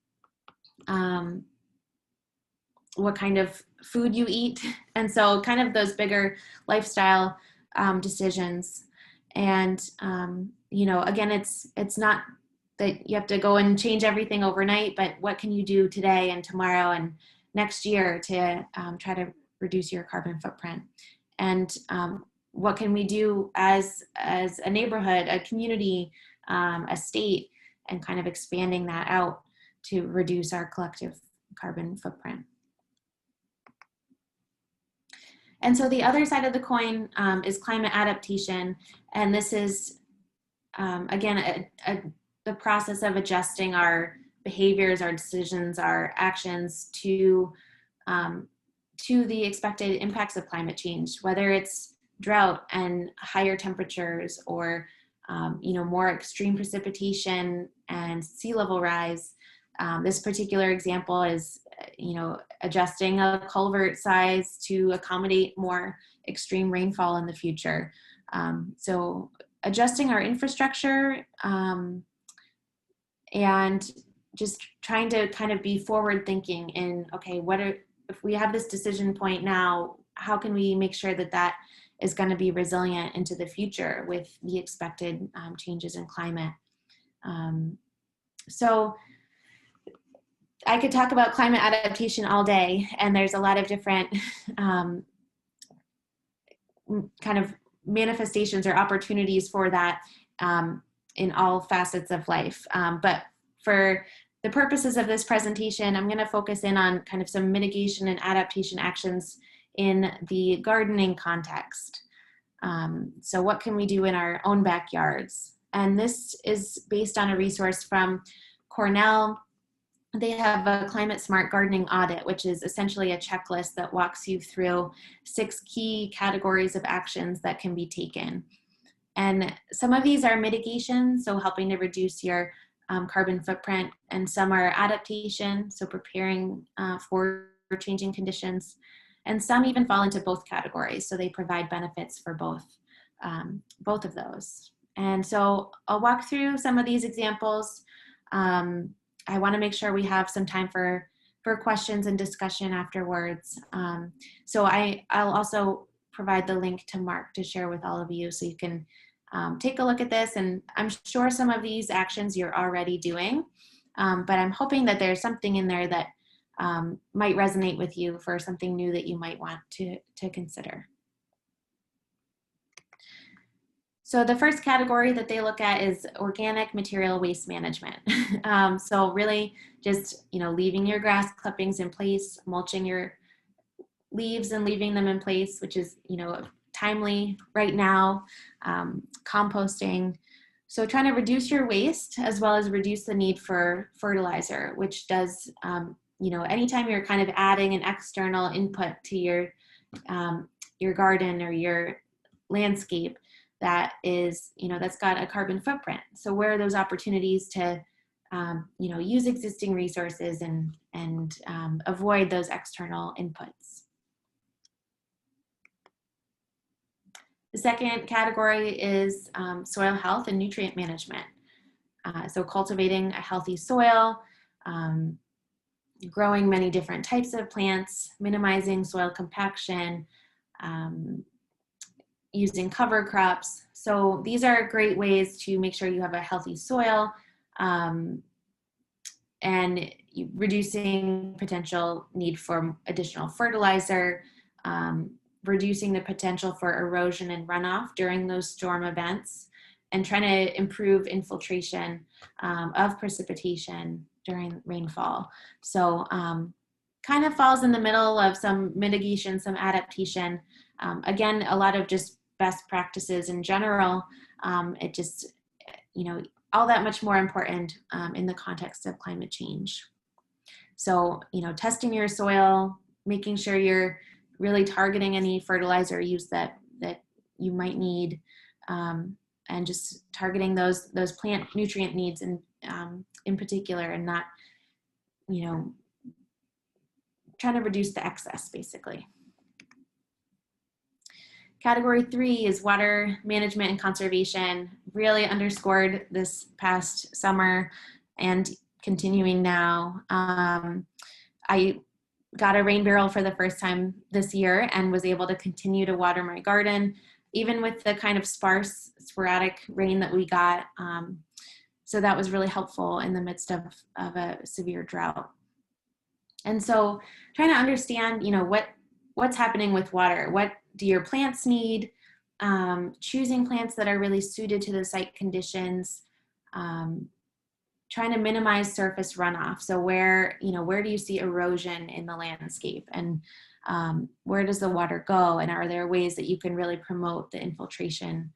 S3: what kind of food you eat. And so kind of those bigger lifestyle decisions. And again, it's not that you have to go and change everything overnight, but what can you do today and tomorrow and next year to try to reduce your carbon footprint? And what can we do as a neighborhood, a community, a state, and kind of expanding that out to reduce our collective carbon footprint. And so the other side of the coin is climate adaptation. And this is, again, the process of adjusting our behaviors, our decisions, our actions to the expected impacts of climate change, whether it's drought and higher temperatures or more extreme precipitation and sea level rise. This particular example is adjusting a culvert size to accommodate more extreme rainfall in the future. So adjusting our infrastructure and just trying to kind of be forward thinking in, okay, if we have this decision point now, how can we make sure that is going to be resilient into the future with the expected changes in climate? So I could talk about climate adaptation all day, and there's a lot of different kind of manifestations or opportunities for that in all facets of life. But for the purposes of this presentation, I'm going to focus in on kind of some mitigation and adaptation actions in the gardening context. So what can we do in our own backyards? And this is based on a resource from Cornell. They have a climate smart gardening audit, which is essentially a checklist that walks you through 6 key categories of actions that can be taken. And some of these are mitigation, so helping to reduce your carbon footprint, and some are adaptation, so preparing for changing conditions, and some even fall into both categories, so they provide benefits for both of those. And so I'll walk through some of these examples. I want to make sure we have some time for questions and discussion afterwards. So I'll also provide the link to Mark to share with all of you so you can take a look at this. And I'm sure some of these actions you're already doing, but I'm hoping that there's something in there that might resonate with you for something new that you might want to consider. So the first category that they look at is organic material waste management. So really just, leaving your grass clippings in place, mulching your leaves and leaving them in place, which is, timely right now, composting. So trying to reduce your waste as well as reduce the need for fertilizer, which does, anytime you're kind of adding an external input to your garden or your landscape, that is, that's got a carbon footprint. So where are those opportunities to, use existing resources and avoid those external inputs? The second category is soil health and nutrient management. So cultivating a healthy soil, growing many different types of plants, minimizing soil compaction, using cover crops. So these are great ways to make sure you have a healthy soil and reducing potential need for additional fertilizer, reducing the potential for erosion and runoff during those storm events, and trying to improve infiltration of precipitation during rainfall. So kind of falls in the middle of some mitigation, some adaptation. Again, a lot of just best practices in general. It just, all that much more important in the context of climate change. So, testing your soil, making sure you're really targeting any fertilizer use that you might need, and just targeting those plant nutrient needs in particular, and not, trying to reduce the excess, basically. Category 3 is water management and conservation, really underscored this past summer and continuing now. I got a rain barrel for the first time this year and was able to continue to water my garden, even with the kind of sparse, sporadic rain that we got. So that was really helpful in the midst of a severe drought. And so trying to understand, what's happening with water. What do your plants need? Choosing plants that are really suited to the site conditions. Trying to minimize surface runoff. So where do you see erosion in the landscape, and where does the water go? And are there ways that you can really promote the infiltration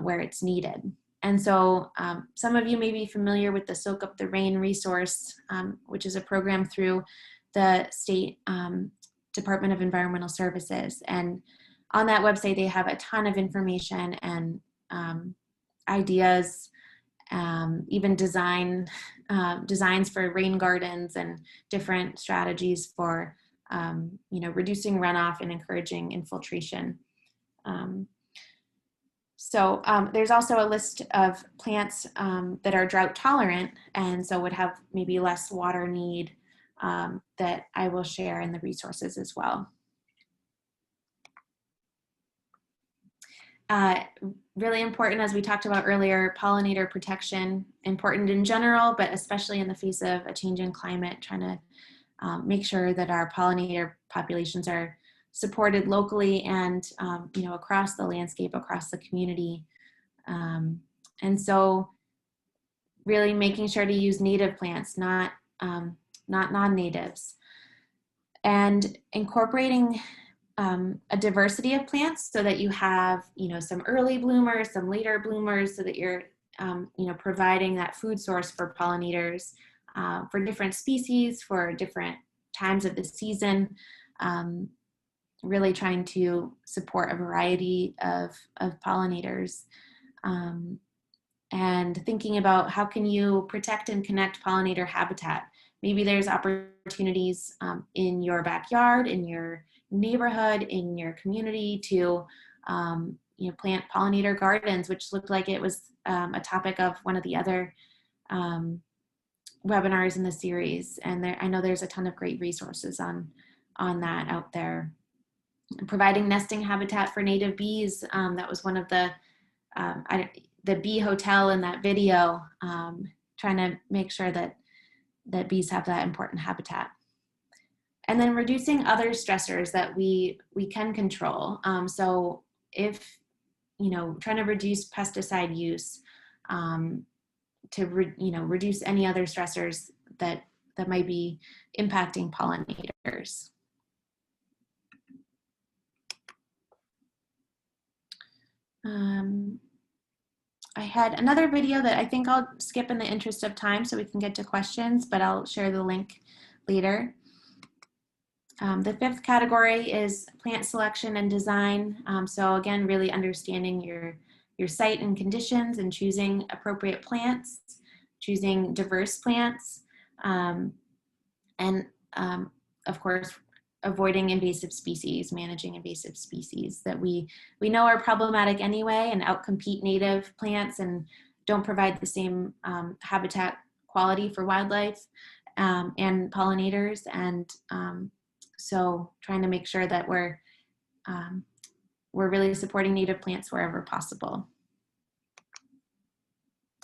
S3: where it's needed? And so some of you may be familiar with the Soak Up the Rain resource, which is a program through the state Department of Environmental Services. And on that website, they have a ton of information and ideas, even designs for rain gardens and different strategies for, reducing runoff and encouraging infiltration. So there's also a list of plants that are drought tolerant and so would have maybe less water need that I will share in the resources as well. Really important, as we talked about earlier, pollinator protection, important in general, but especially in the face of a changing climate, trying to make sure that our pollinator populations are supported locally and across the landscape, across the community. And so really making sure to use native plants, not non-natives, and incorporating a diversity of plants so that you have, some early bloomers, some later bloomers, so that you're, providing that food source for pollinators for different species, for different times of the season, really trying to support a variety of pollinators. And thinking about how can you protect and connect pollinator habitat. Maybe there's opportunities in your backyard, in your neighborhood, in your community to plant pollinator gardens, which looked like it was a topic of one of the other webinars in the series. And I know there's a ton of great resources on that out there. providing nesting habitat for native bees. That was one of the bee hotel in that video, trying to make sure that bees have that important habitat. And then reducing other stressors that we can control. So if, trying to reduce pesticide use, to reduce any other stressors that might be impacting pollinators. I had another video that I think I'll skip in the interest of time so we can get to questions, but I'll share the link later. The fifth category is plant selection and design. So again, really understanding your site and conditions and choosing appropriate plants, choosing diverse plants, and of course, avoiding invasive species, managing invasive species that we know are problematic anyway and outcompete native plants and don't provide the same habitat quality for wildlife and pollinators. And so trying to make sure that we're really supporting native plants wherever possible.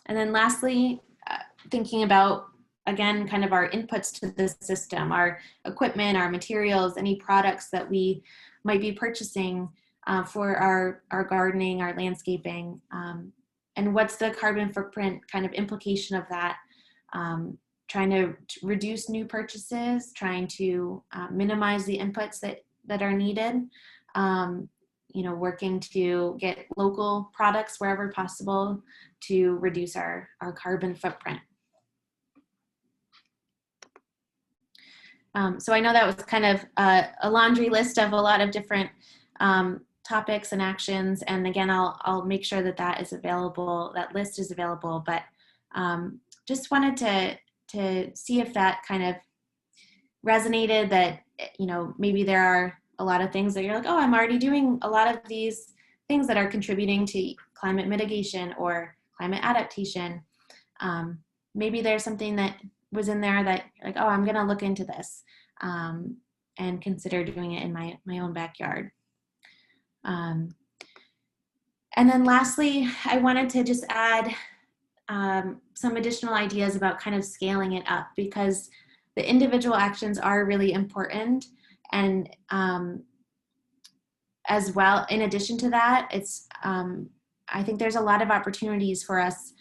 S3: And then lastly, thinking about, again, kind of our inputs to this system, our equipment, our materials, any products that we might be purchasing for our gardening, our landscaping, and what's the carbon footprint kind of implication of that. Trying to reduce new purchases, trying to minimize the inputs that are needed, working to get local products wherever possible to reduce our carbon footprint. So I know that was kind of a laundry list of a lot of different topics and actions. And again, I'll make sure that is available, that list is available, but just wanted to see if that kind of resonated, that, maybe there are a lot of things that you're like, oh, I'm already doing a lot of these things that are contributing to climate mitigation or climate adaptation. Maybe there's something that was in there that you're like, oh, I'm gonna look into this and consider doing it in my own backyard. And then lastly, I wanted to just add some additional ideas about kind of scaling it up, because the individual actions are really important. And as well, in addition to that, it's I think there's a lot of opportunities for us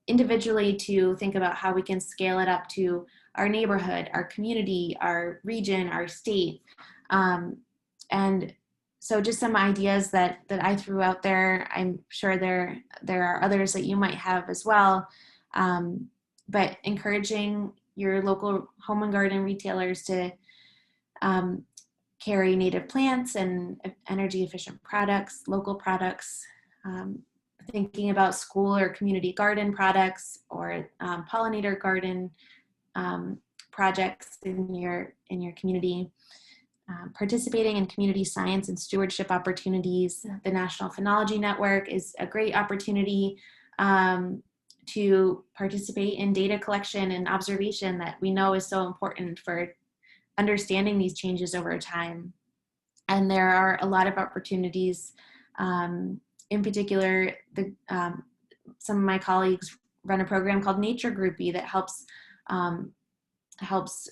S3: individually to think about how we can scale it up to our neighborhood, our community, our region, our state. And so just some ideas that I threw out there. I'm sure there are others that you might have as well. But encouraging your local home and garden retailers to carry native plants and energy efficient products, local products, thinking about school or community garden products or pollinator garden projects in your community. Participating in community science and stewardship opportunities. The National Phenology Network is a great opportunity to participate in data collection and observation that we know is so important for understanding these changes over time. And there are a lot of opportunities. In particular, some of my colleagues run a program called Nature Groupie that helps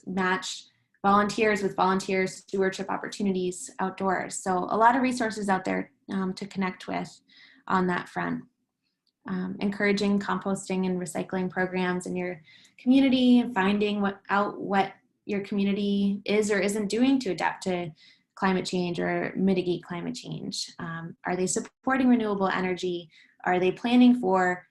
S3: match volunteers with volunteer stewardship opportunities outdoors. So a lot of resources out there to connect with on that front. Encouraging composting and recycling programs in your community, and finding what your community is or isn't doing to adapt to climate change or mitigate climate change. Are they supporting renewable energy? Are they planning for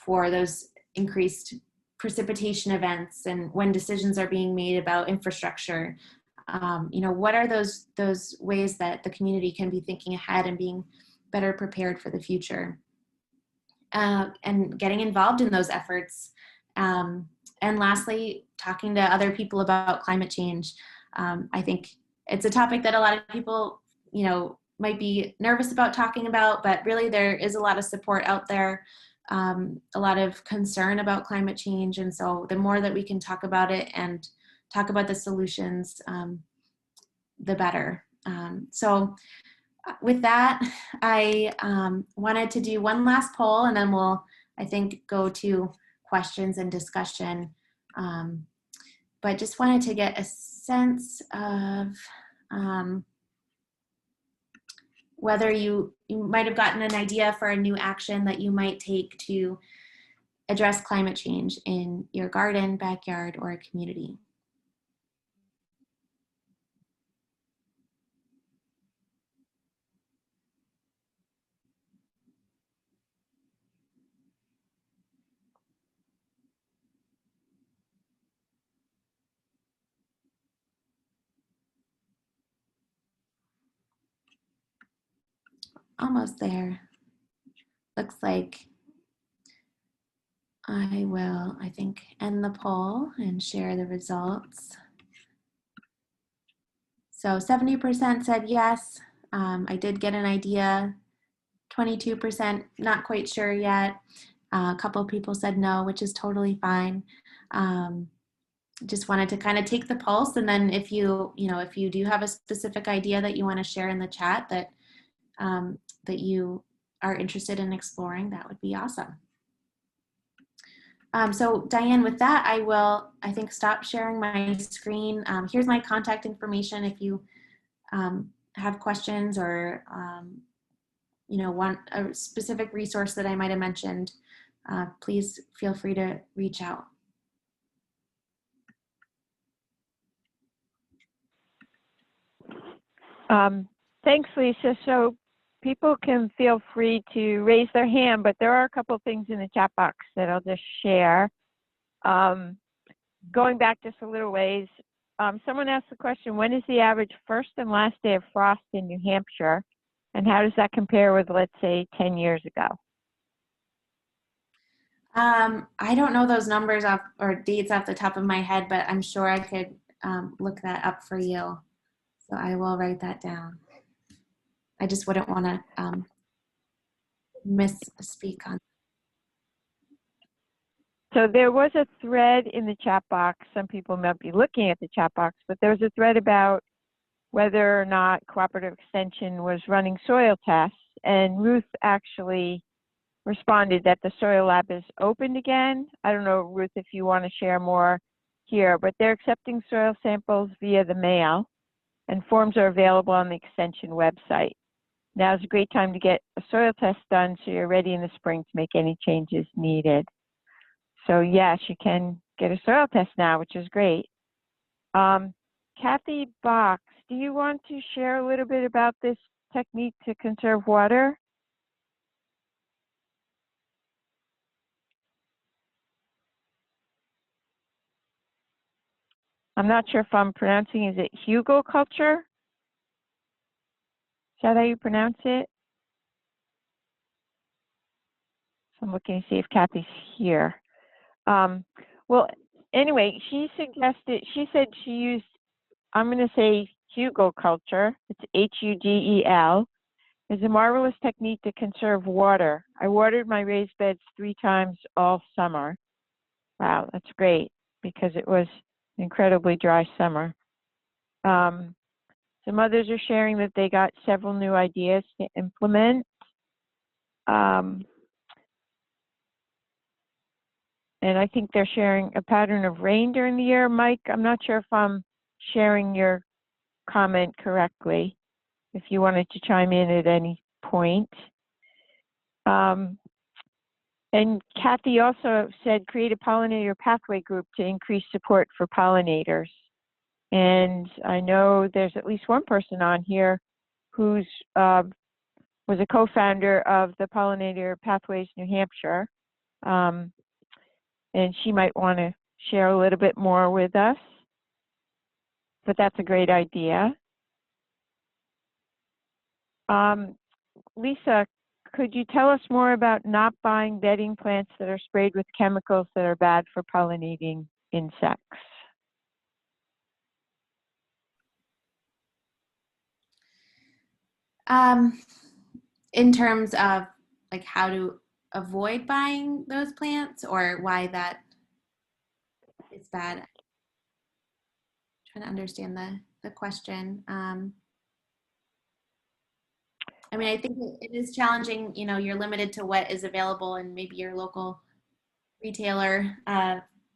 S3: those increased precipitation events, and when decisions are being made about infrastructure? What are those ways that the community can be thinking ahead and being better prepared for the future? And getting involved in those efforts. And lastly, talking to other people about climate change. I think it's a topic that a lot of people, might be nervous about talking about, but really there is a lot of support out there, a lot of concern about climate change. And so the more that we can talk about it and talk about the solutions, the better. So with that, I wanted to do one last poll, and then we'll, I think, go to questions and discussion. But just wanted to get a sense of whether you might have gotten an idea for a new action that you might take to address climate change in your garden, backyard, or community. Almost there. Looks like I will, I think, end the poll and share the results. So 70% said yes. I did get an idea. 22% not quite sure yet. A couple people said no, which is totally fine. Just wanted to kind of take the pulse, and then if you do have a specific idea that you want to share in the chat that that you are interested in exploring, that would be awesome. So Diane, with that, I will, I think, stop sharing my screen. Here's my contact information if you have questions or want a specific resource that I might have mentioned. Please feel free to reach out.
S2: Thanks, Lisa. So people can feel free to raise their hand, but there are a couple of things in the chat box that I'll just share. Going back just a little ways, someone asked the question, when is the average first and last day of frost in New Hampshire? And how does that compare with, let's say, 10 years ago?
S3: I don't know those numbers off or dates off the top of my head, but I'm sure I could look that up for you. So I will write that down. I just wouldn't want to misspeak on.
S2: So there was a thread in the chat box. Some people might be looking at the chat box, but there was a thread about whether or not Cooperative Extension was running soil tests. And Ruth actually responded that the soil lab is opened again. I don't know, Ruth, if you want to share more here, but they're accepting soil samples via the mail, and forms are available on the Extension website. Now is a great time to get a soil test done so you're ready in the spring to make any changes needed. So yes, you can get a soil test now, which is great. Kathy Box, do you want to share a little bit about this technique to conserve water? I'm not sure if I'm pronouncing, is it hugelkultur? Is that how you pronounce it? So I'm looking to see if Kathy's here. Well, anyway, she suggested, she said she used, I'm going to say hugelkultur, it's H-U-G-E-L, is a marvelous technique to conserve water. I watered my raised beds 3 times all summer. Wow, that's great, because it was an incredibly dry summer. Some others are sharing that they got several new ideas to implement. And I think they're sharing a pattern of rain during the year. Mike, I'm not sure if I'm sharing your comment correctly, if you wanted to chime in at any point. And Kathy also said, create a pollinator pathway group to increase support for pollinators. And I know there's at least one person on here who's was a co-founder of the Pollinator Pathways New Hampshire. And she might want to share a little bit more with us, but that's a great idea. Lisa, could you tell us more about not buying bedding plants that are sprayed with chemicals that are bad for pollinating insects?
S3: In terms of like how to avoid buying those plants, or why that is bad. I'm trying to understand the question. I mean, I think it is challenging, you know, you're limited to what is available and maybe your local retailer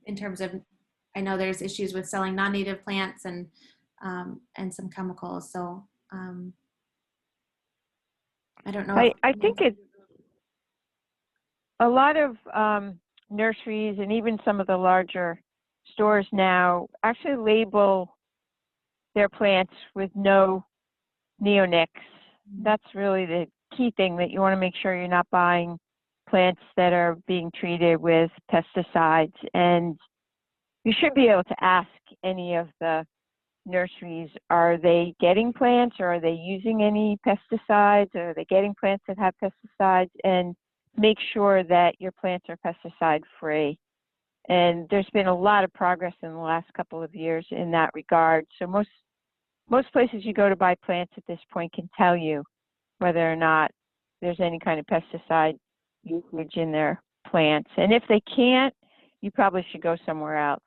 S3: in terms of, I know there's issues with selling non-native plants and some chemicals. So I don't know.
S2: I think it's a lot of nurseries and even some of the larger stores now actually label their plants with no neonics. That's really the key thing, that you want to make sure you're not buying plants that are being treated with pesticides. And you should be able to ask any of the nurseries, are they getting plants, or are they using any pesticides, or are they getting plants that have pesticides, and make sure that your plants are pesticide free. And there's been a lot of progress in the last couple of years in that regard. So most places you go to buy plants at this point can tell you whether or not there's any kind of pesticide usage in their plants. And if they can't, you probably should go somewhere else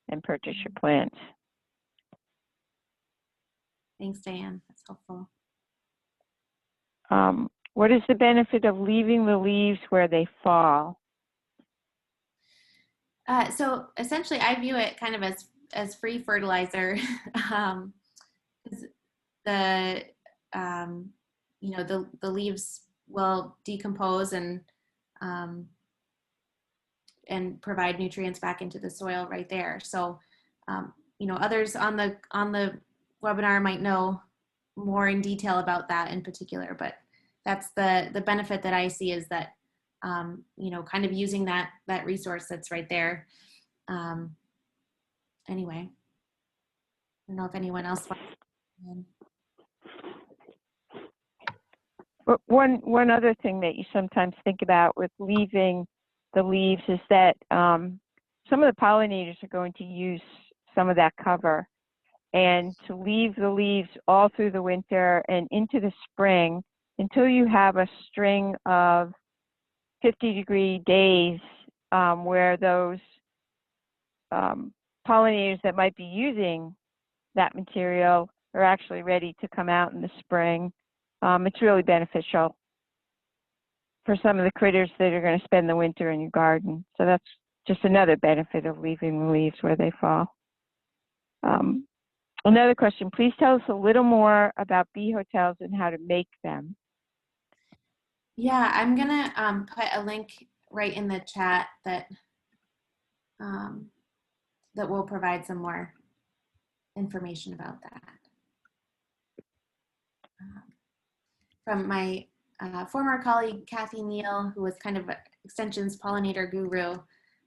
S2: and purchase your plants.
S3: Thanks, Diane. That's helpful.
S2: What is the benefit of leaving the leaves where they fall?
S3: So essentially, I view it kind of as free fertilizer. The you know, the leaves will decompose and provide nutrients back into the soil right there. So you know, others on the webinar might know more in detail about that in particular, but that's the benefit that I see, is that you know, kind of using that resource that's right there. Anyway, I don't know if anyone else wants to.
S2: One other thing that you sometimes think about with leaving the leaves is that some of the pollinators are going to use some of that cover, and to leave the leaves all through the winter and into the spring until you have a string of 50-degree days where those pollinators that might be using that material are actually ready to come out in the spring. It's really beneficial for some of the critters that are going to spend the winter in your garden. So that's just another benefit of leaving the leaves where they fall. Another question, please tell us a little more about bee hotels and how to make them.
S3: Yeah, I'm gonna put a link right in the chat that that will provide some more information about that. From my former colleague, Kathy Neal, who was kind of Extension's pollinator guru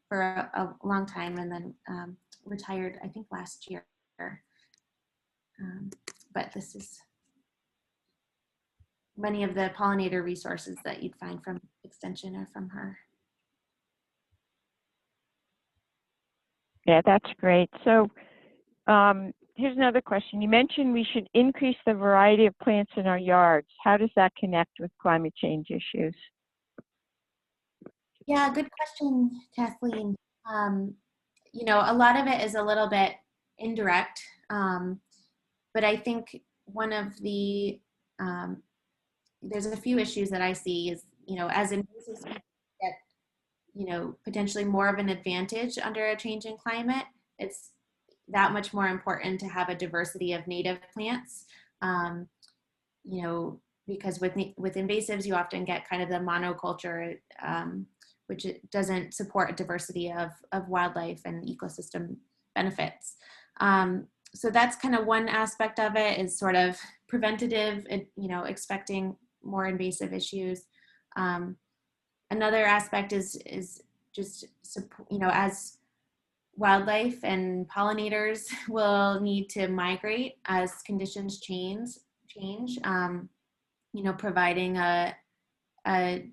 S3: for a long time, and then retired, I think, last year. But this is many of the pollinator resources that you'd find from Extension or from her.
S2: Yeah, that's great. So here's another question. You mentioned we should increase the variety of plants in our yards. How does that connect with climate change issues?
S3: Yeah, good question, Kathleen. You know, a lot of it is a little bit indirect, but I think one of the, there's a few issues that I see is, you know, as invasive species get, you know, potentially more of an advantage under a change in climate, it's that much more important to have a diversity of native plants. You know, because with invasives, you often get kind of the monoculture, which it doesn't support a diversity of wildlife and ecosystem benefits. So that's kind of one aspect of it, is sort of preventative, you know, expecting more invasive issues. Another aspect is just, you know, as wildlife and pollinators will need to migrate as conditions change, you know, providing a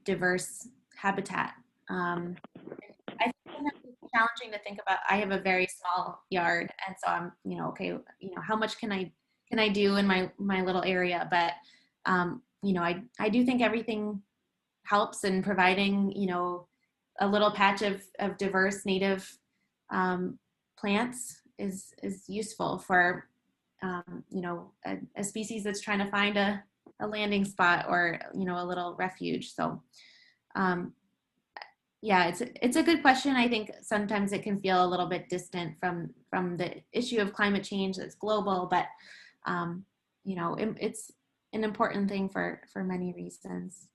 S3: diverse habitat. I think it's challenging to think about. I have a very small yard, and so I'm, you know, okay, you know, how much can I do in my little area? But you know, I do think everything helps in providing, you know, a little patch of diverse native plants is useful for you know, a species that's trying to find a a landing spot or, you know, a little refuge. So yeah, it's a good question. I think sometimes it can feel a little bit distant from the issue of climate change that's global, but you know, it's an important thing for many reasons.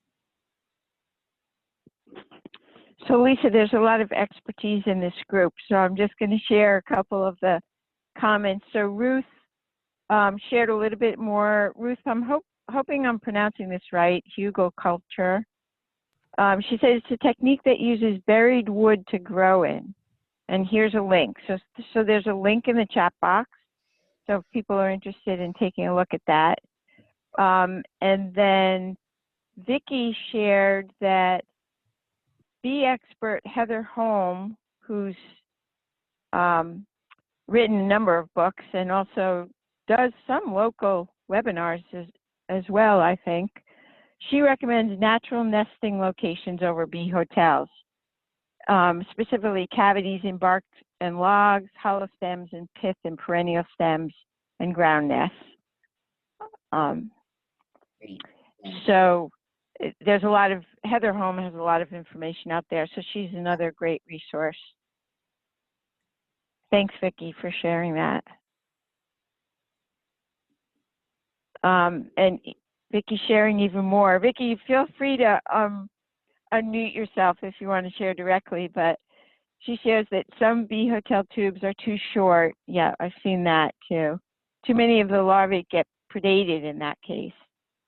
S2: So Lisa, there's a lot of expertise in this group, so I'm just going to share a couple of the comments. So Ruth shared a little bit more. Ruth, I'm hoping I'm pronouncing this right, hugelkultur. She says it's a technique that uses buried wood to grow in. And here's a link. So there's a link in the chat box. So if people are interested in taking a look at that. And then Vicki shared that bee expert Heather Holm, who's written a number of books and also does some local webinars as well, I think. She recommends natural nesting locations over bee hotels, specifically cavities in bark and logs, hollow stems and pith and perennial stems, and ground nests. So there's a lot of, Heather Holm has a lot of information out there, so she's another great resource. Thanks, Vicki, for sharing that. And Vicki sharing even more. Vicki, feel free to unmute yourself if you want to share directly, but she shares that some bee hotel tubes are too short. Yeah, I've seen that too. Too many of the larvae get predated in that case.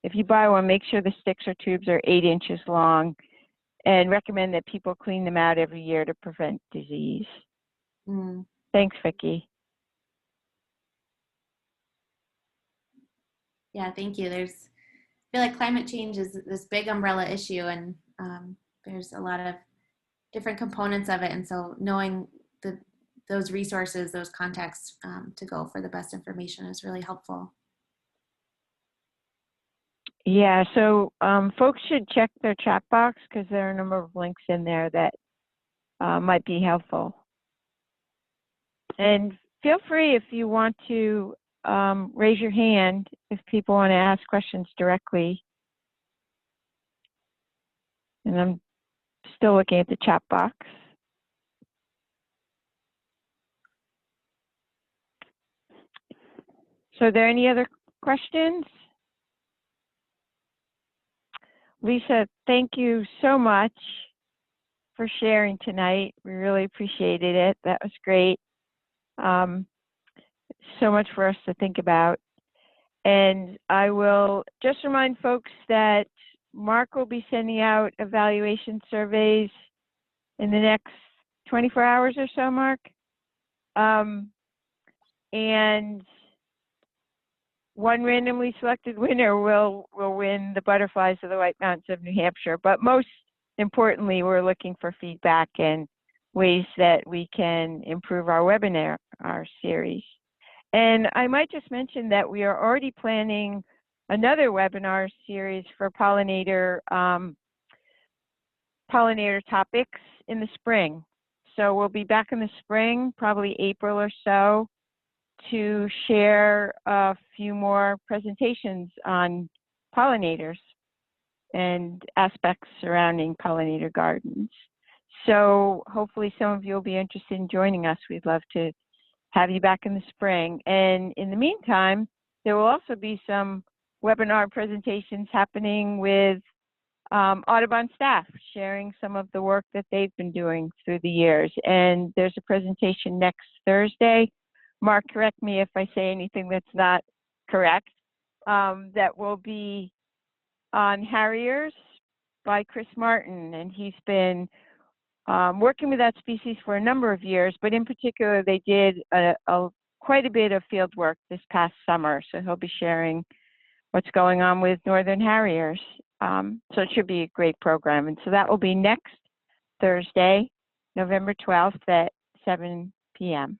S2: If you buy one, make sure the sticks or tubes are 8 inches long and recommend that people clean them out every year to prevent disease. Thanks, Vicki.
S3: Yeah, thank you. I feel like climate change is this big umbrella issue, and there's a lot of different components of it. And so knowing those resources, those contexts to go for the best information is really helpful.
S2: Yeah, so folks should check their chat box because there are a number of links in there that might be helpful. And feel free if you want to raise your hand if people want to ask questions directly. And I'm still looking at the chat box. So are there any other questions? Lisa, thank you so much for sharing tonight. We really appreciated it. That was great. So much for us to think about. And I will just remind folks that Mark will be sending out evaluation surveys in the next 24 hours or so, Mark. And one randomly selected winner will win the butterflies of the White Mountains of New Hampshire. But most importantly, we're looking for feedback and ways that we can improve our webinar, our series. And I might just mention that we are already planning another webinar series for pollinator topics in the spring. So we'll be back in the spring, probably April or so, to share a few more presentations on pollinators and aspects surrounding pollinator gardens. So hopefully some of you will be interested in joining us. We'd love to have you back in the spring. And in the meantime, there will also be some webinar presentations happening with Audubon staff, sharing some of the work that they've been doing through the years. And there's a presentation next Thursday. Mark, correct me if I say anything that's not correct. That will be on harriers by Chris Martin, and he's been working with that species for a number of years, but in particular, they did quite a bit of field work this past summer, so he'll be sharing what's going on with northern harriers. So it should be a great program, and so that will be next Thursday, November 12th at 7 p.m.